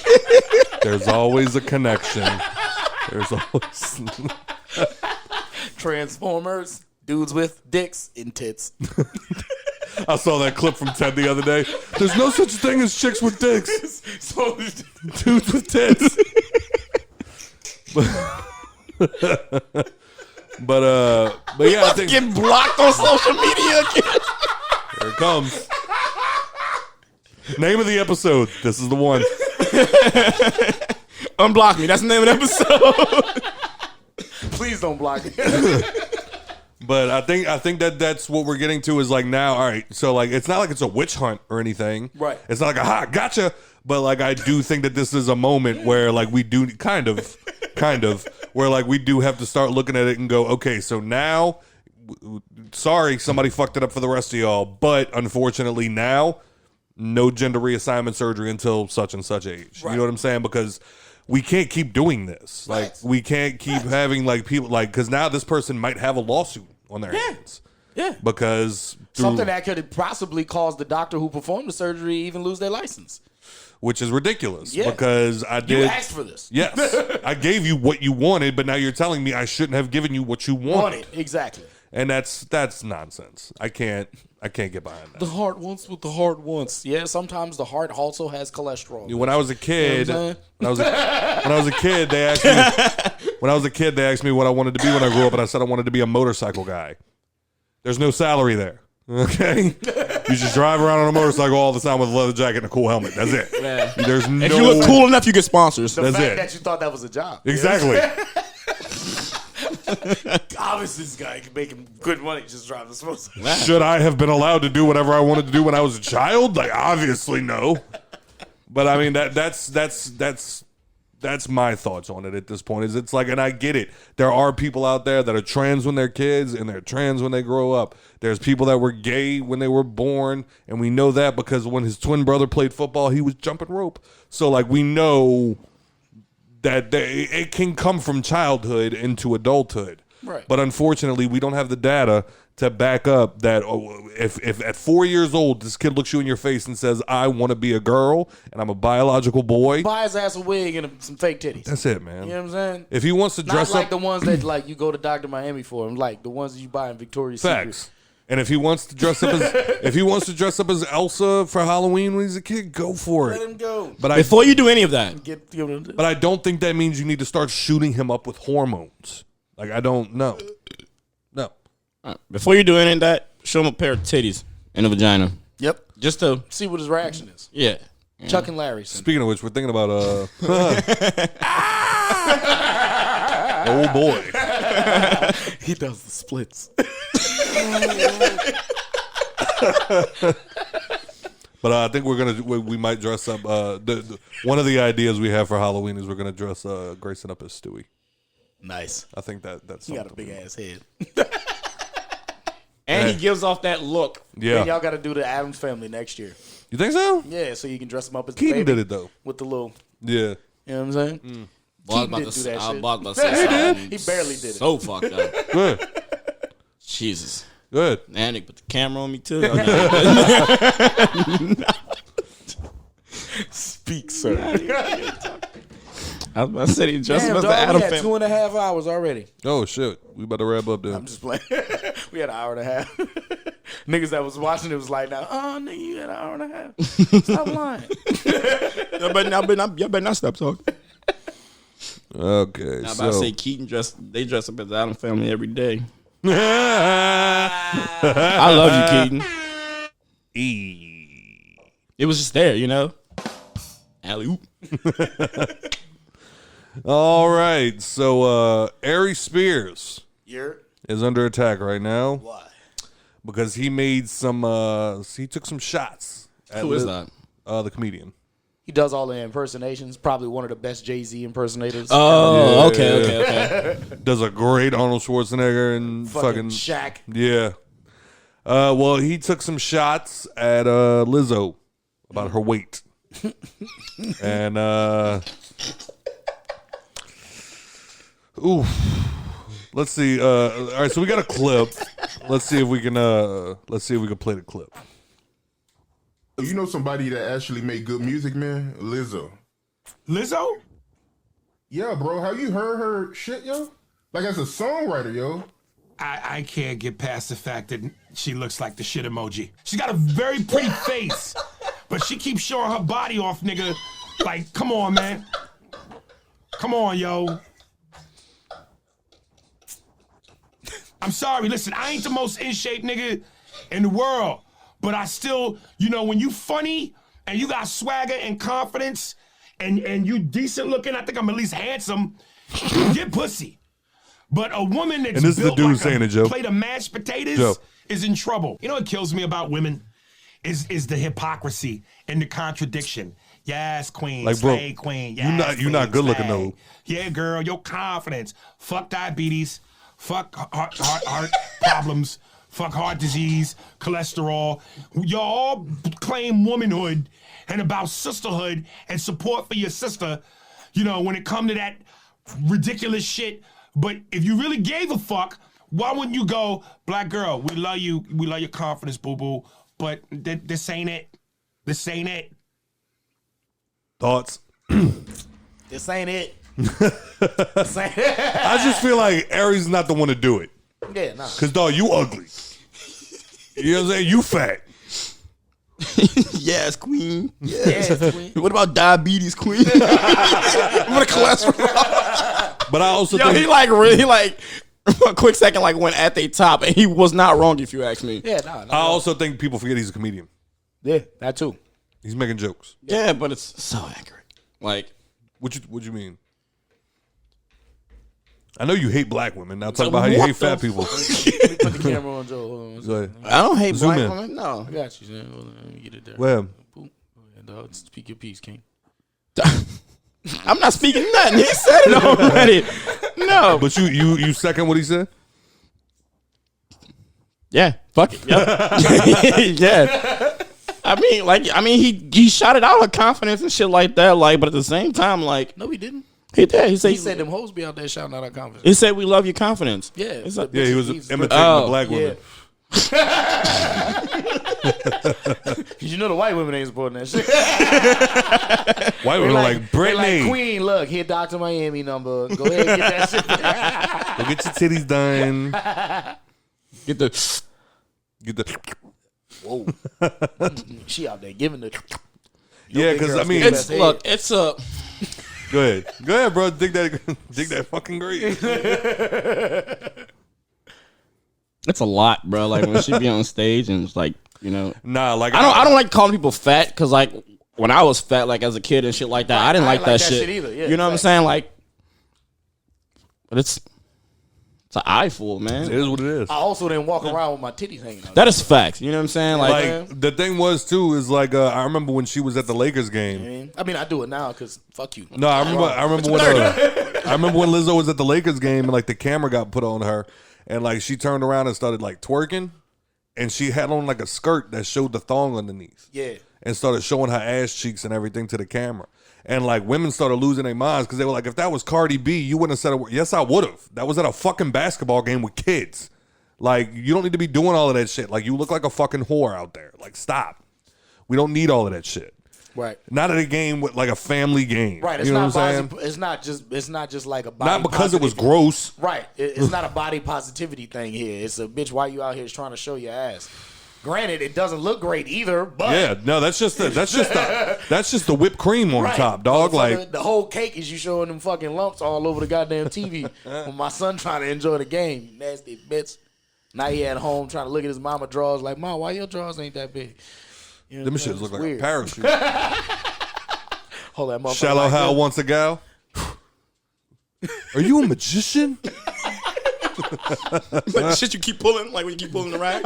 it. There's always a connection. There's always. Transformers. Dudes with dicks in tits. I saw that clip from Ted the other day. There's no such thing as chicks with dicks. So, Dudes with tits. But yeah, I think Getting blocked on social media again. here it comes. Name of the episode. This is the one. Unblock me. That's the name of the episode. please don't block me. But I think that's what we're getting to is like now, all right, so like it's not like it's a witch hunt or anything. Right. It's not like aha, gotcha. But like I do think that this is a moment where like we do kind of where like we do have to start looking at it and go, okay, so now sorry, somebody fucked it up for the rest of y'all, but unfortunately now no gender reassignment surgery until such and such age. Right. You know what I'm saying? Because we can't keep doing this. Like Right. we can't keep having like people like because now this person might have a lawsuit on their hands. Yeah. Because Something that could possibly cause the doctor who performed the surgery even lose their license. which is ridiculous. Yeah. Because I You did asked for this. Yes. I gave you what you wanted, but now you're telling me I shouldn't have given you what you wanted. Exactly. And that's nonsense. I can't get behind that. The heart wants what the heart wants. Yeah, sometimes the heart also has cholesterol. When I was a kid, You know what when I was a kid, they asked me what I wanted to be when I grew up, and I said I wanted to be a motorcycle guy. There's no salary there. Okay, you just drive around on a motorcycle all the time with a leather jacket and a cool helmet. That's it. Yeah. There's no. If you look cool enough, you get sponsors. The That's fact it. that you thought that was a job. Exactly. Obviously, this guy can make him good money just driving this motorcycle. Should I have been allowed to do whatever I wanted to do when I was a child? Like, obviously no. But I mean that's my thoughts on it at this point. Is it's like, and I get it. There are people out there that are trans when they're kids and they're trans when they grow up. There's people that were gay when they were born, and we know that because when his twin brother played football, he was jumping rope. So like we know that it can come from childhood into adulthood. Right. But unfortunately, we don't have the data to back up that if at 4 years old, this kid looks you in your face and says, I want to be a girl and I'm a biological boy. Buy his ass a wig and some fake titties. That's it, man. You know what I'm saying? If he wants to Not dress like up. the ones that like you go to Dr. Miami for. Like the ones that you buy in Victoria's Secret. Facts. And if he wants to dress up as Elsa for Halloween when he's a kid, go for it. Let him go. But Before you do any of that, But I don't think that means you need to start shooting him up with hormones. Like, I don't know. No. before you do any of that, show him a pair of titties in the vagina. Yep. Just to, See what his reaction is. yeah. Chuck and Larry. Speaking of which, we're thinking about oh boy. He does the splits. But I think we might dress up. One of the ideas we have for Halloween is we're gonna dress Grayson up as Stewie. Nice. I think that's He got a something. big ass head. And he gives off that look. Yeah. And y'all got to do the Addams Family next year. You think so? Yeah, so you can dress him up as the Keaton baby did it though. with the little. Yeah. You know what I'm saying? Well, I Keaton was didn't do that about shit. to say something. He barely did it. So fucked up. Good. Jesus. Good. And he put the camera on me too. Speak, sir. I was about to say he dressed him Damn, as the dog, Adam we had family. 2.5 hours already. Oh shit. We about to wrap up then. I'm just playing. We had an hour and a half. Niggas that was watching it was like, now, oh, nigga, you had an hour and a half. Stop lying. Y'all better not stop talking. Okay. Now, So about to say Keaton they dress up as the Adam family every day. I love you, Keaton. It was just there, you know. Alley-oop. All right, so Ari Spears You're is under attack right now why? because he made some. He took some shots. At Who is that? The comedian. He does all the impersonations. Probably one of the best Jay-Z impersonators. Oh, okay. Does a great Arnold Schwarzenegger and fucking Shaq. yeah. Well, he took some shots at Lizzo about her weight, and ooh, let's see. All right, so we got a clip. Let's see if we can play the clip. You know somebody that actually make good music, man? Lizzo. Lizzo? Yeah, bro. Have you heard her shit, yo? Like, as a songwriter, yo. I can't get past the fact that she looks like the shit emoji. She's got a very pretty face, but she keeps showing her body off, nigga. Like, come on, man. Come on, yo. I'm sorry, listen, I ain't the most in shape nigga in the world, but I still, you know, when you funny and you got swagger and confidence and you decent looking, I think I'm at least handsome, you get pussy. But a woman that's And this is the built dude like saying a it, Joe. plate of mashed potatoes Joe. is in trouble. You know what kills me about women is the hypocrisy and the contradiction. Yes, queen, Like, bro, slay queen. you Yes, not queen, good looking, slay. though. Yeah, girl, your confidence. Fuck diabetes. Fuck heart problems. Fuck heart disease, cholesterol. Y'all all claim womanhood and about sisterhood and support for your sister, you know, when it come to that ridiculous shit. But if you really gave a fuck, why wouldn't you go, black girl, we love you. We love your confidence, boo-boo. But this ain't it. This ain't it. Thoughts? This ain't it. This ain't it. I just feel like Ari's not the one to do it. Yeah, nah. Cause dog, you ugly. You know what I'm saying? You fat. Yes, queen. Yes, queen. What about diabetes, queen? What a cholesterol? But I also Yo, think he like really like a quick second like went at the top, and he was not wrong if you ask me. Yeah, nah. I also think people forget he's a comedian. Yeah, that too. He's making jokes. Yeah, but it's so accurate. Like, What you mean? I know you hate black women. Now talk So about how you what hate fat the people. Let me put the camera on Joe. Hold on. Go ahead. I don't hate Zoom black in. women. No, I got you, man. Hold on. Let me get it there. Well, Boom. Go ahead, dog. Speak your piece, King. I'm not speaking nothing. He said it already. No, but you second what he said? yeah, fuck it. Yep. Yeah. I mean, he shot it out of confidence and shit like that. Like, but at the same time, like, No, he didn't. he did. He He said them hoes be out there shouting out our confidence. He said we love your confidence. Yeah. It's like, Yeah, he was He's- imitating Oh, the black women. Cause you know the white women ain't supporting that shit. White women are like They Brittany. like, Queen, look, hit Dr. Miami number. Go ahead and get that shit. Go get your titties done. get the. Get the Whoa. She out there giving the. yeah, because I mean, It's look. It's a. go ahead, bro. Dig that fucking grave. It's a lot, bro. Like when she be on stage and it's like, you know, Nah, like I don't like calling people fat because like when I was fat, like as a kid and shit like that, I didn't like that shit either. Yeah, you know what I'm facts. saying? Like, but it's an eyeful, man. It is what it is. I also didn't walk around with my titties hanging out. That is facts. You know what I'm saying? Like, Like the thing was too is like I remember when she was at the Lakers game. I mean, I do it now because fuck you. No, I remember when Lizzo was at the Lakers game and like the camera got put on her and like she turned around and started like twerking and she had on like a skirt that showed the thong underneath. Yeah. And started showing her ass cheeks and everything to the camera. And like women started losing their minds because they were like, if that was Cardi B, you wouldn't have said a word. Yes, I would have. That was at a fucking basketball game with kids. Like, you don't need to be doing all of that shit. Like, you look like a fucking whore out there. Like, stop. We don't need all of that shit. Right. Not at a game with like a family game. Right. It's you know not what I'm saying? It's not just like a body. Not because it was positivity. gross. Right. It's not a body positivity thing here. It's a bitch. Why you out here trying to show your ass? Granted, it doesn't look great either. But Yeah, no, that's just the whipped cream on right. top, dog. Like, the whole cake is you showing them fucking lumps all over the goddamn TV. When my son trying to enjoy the game, nasty bitch. Now he at home trying to look at his mama drawers like, Mom, why your drawers ain't that big? You know Them what I'm shits saying? look It's like weird. a parachute. Hold that motherfucker. Shallow like Hal that. once a gal. Are you a magician? Like the shit you keep pulling, like when you keep pulling the rag.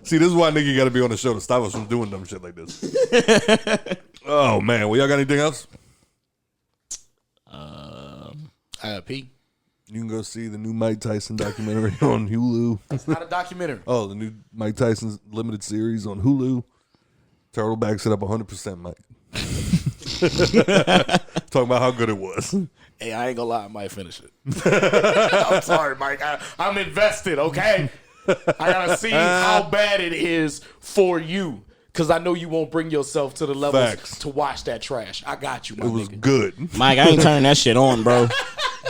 See, this is why Nikki got to be on the show to stop us from doing dumb shit like this. Oh man, well y'all got anything else? I got pee. You can go see the new Mike Tyson documentary on Hulu. It's not a documentary. Oh, the new Mike Tyson's limited series on Hulu. Turtle backs it up 100%, Mike. Talking about how good it was. Hey, I ain't gonna lie, I might finish it. I'm sorry, Mike. I'm invested, okay? I gotta see how bad it is for you. Because I know you won't bring yourself to the levels Facts. to watch that trash. I got you, my It was nigga. good. Mike, I ain't turning that shit on, bro.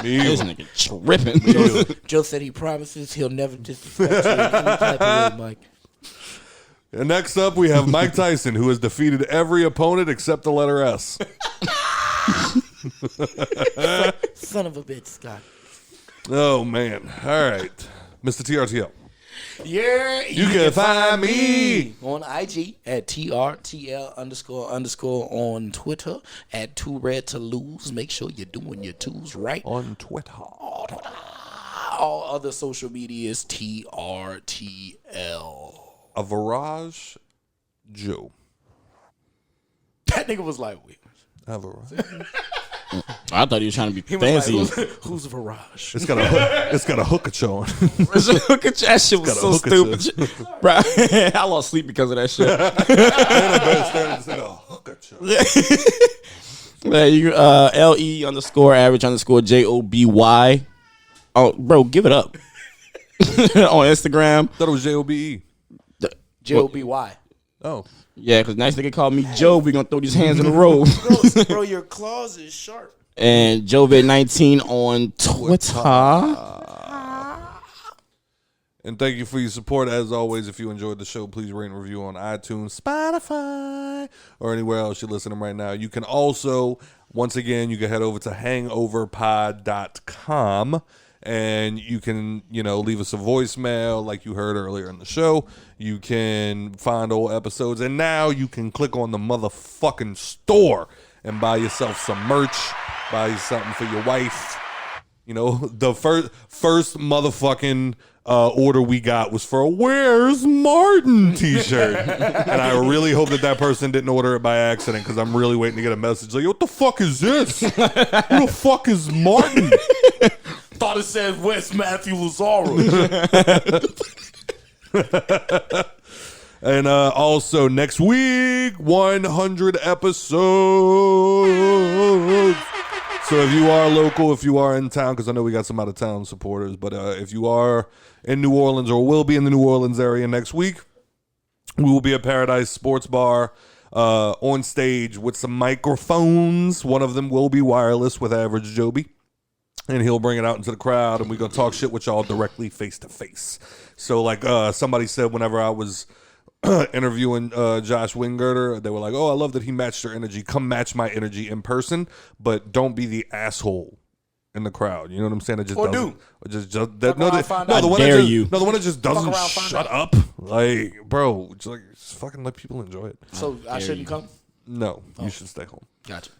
Me This either. nigga tripping. Joe said he promises he'll never disrespect you in any type of way, Mike. And next up, we have Mike Tyson, who has defeated every opponent except the letter S. Son of a bitch, Scott. Oh, man. All right. Mr. TRTL. Yeah, You can find me on IG at TRTL __ on Twitter at Too Red to Lose. Make sure you're doing your twos right. on Twitter. All other social media is TRTL. Average Joe. That nigga was like, wait. Average. I thought he was trying to be He was fancy. like, who's Virage? It's got a hookah on. Look at that shit was so hook at stupid. Bro, I lost sleep because of that shit. You LE _ average _ JOBY. Oh, bro, give it up. On Instagram. Thought it was JOBE. JOBY. Oh. Yeah, because nice nigga called me Joe. We gonna throw these hands in the road. Bro, your claws is sharp. And Jovid19 on Twitter. And thank you for your support. As always, if you enjoyed the show, please rate and review on iTunes, Spotify, or anywhere else you're listening right now. You can also, once again, you can head over to hangoverpod.com and you can, leave us a voicemail like you heard earlier in the show. You can find old episodes, and now you can click on the motherfucking store and buy yourself some merch, buy you something for your wife. The first motherfucking order we got was for a "Where's Martin" t-shirt. And I really hope that person didn't order it by accident, because I'm really waiting to get a message like, what the fuck is this? Who the fuck is Martin? Thought it said Wes Matthew Lazaro. And also next week, 100 episodes. So if you are local, if you are in town, because I know we got some out of town supporters, but if you are in New Orleans or will be in the New Orleans area next week, we will be at Paradise Sports Bar on stage with some microphones. One of them will be wireless with Average Joby, and he'll bring it out into the crowd, and we're going to talk shit with y'all directly face to face. So like somebody said whenever I was interviewing Josh Wingirter, they were like, oh, I love that he matched your energy. Come match my energy in person, but don't be the asshole in the crowd. You know what I'm saying? It just Or doesn't. do. Just Fuck the around, find out. one Dare that just, you. No, the one that just doesn't around, find shut out. up. Like, bro, just fucking let people enjoy it. So I shouldn't come? No, you should stay home. Gotcha.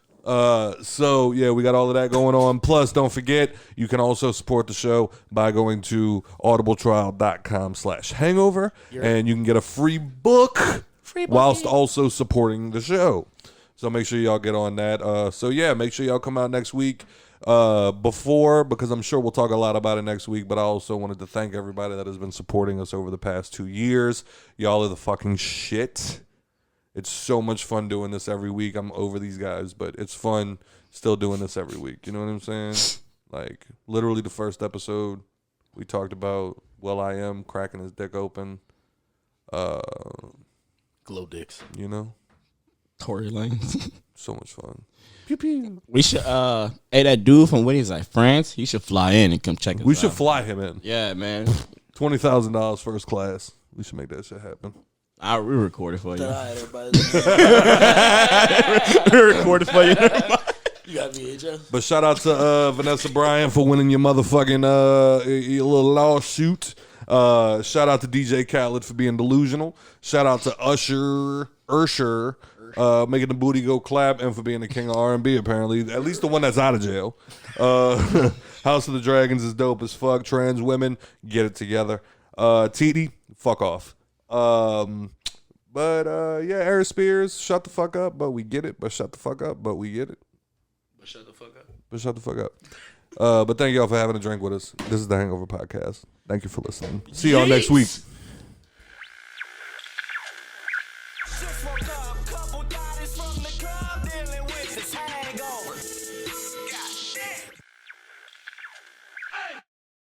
So yeah, we got all of that going on. Plus, don't forget, you can also support the show by going to audibletrial.com/hangover, and you can get a free book whilst also supporting the show. So make sure y'all get on that. So yeah, make sure y'all come out next week. Because I'm sure we'll talk a lot about it next week, but I also wanted to thank everybody that has been supporting us over the past 2 years. Y'all are the fucking shit. It's so much fun doing this every week. I'm over these guys, but it's fun still doing this every week. You know what I'm saying? Like, literally the first episode, we talked about will.i.am cracking his dick open. Glow dicks. Tory Lanez. So much fun. We should, hey, that dude from Winnie's like France, he should fly in and come check us out. We should fly him in. Yeah, man. $20,000 first class. We should make that shit happen. I'll re-record it for you. All right, everybody. Re-record it for you. You got VHS. But shout out to Vanessa Bryan for winning your motherfucking your little lawsuit. Shout out to DJ Khaled for being delusional. Shout out to Usher making the booty go clap, and for being the king of R&B apparently. At least the one that's out of jail. House of the Dragons is dope as fuck. Trans women, get it together. TD, fuck off. But Aris Spears, shut the fuck up, but we get it. But shut the fuck up, but we get it. But shut the fuck up. But shut the fuck up. But thank y'all for having a drink with us. This is the Hangover Podcast. Thank you for listening. See y'all next week.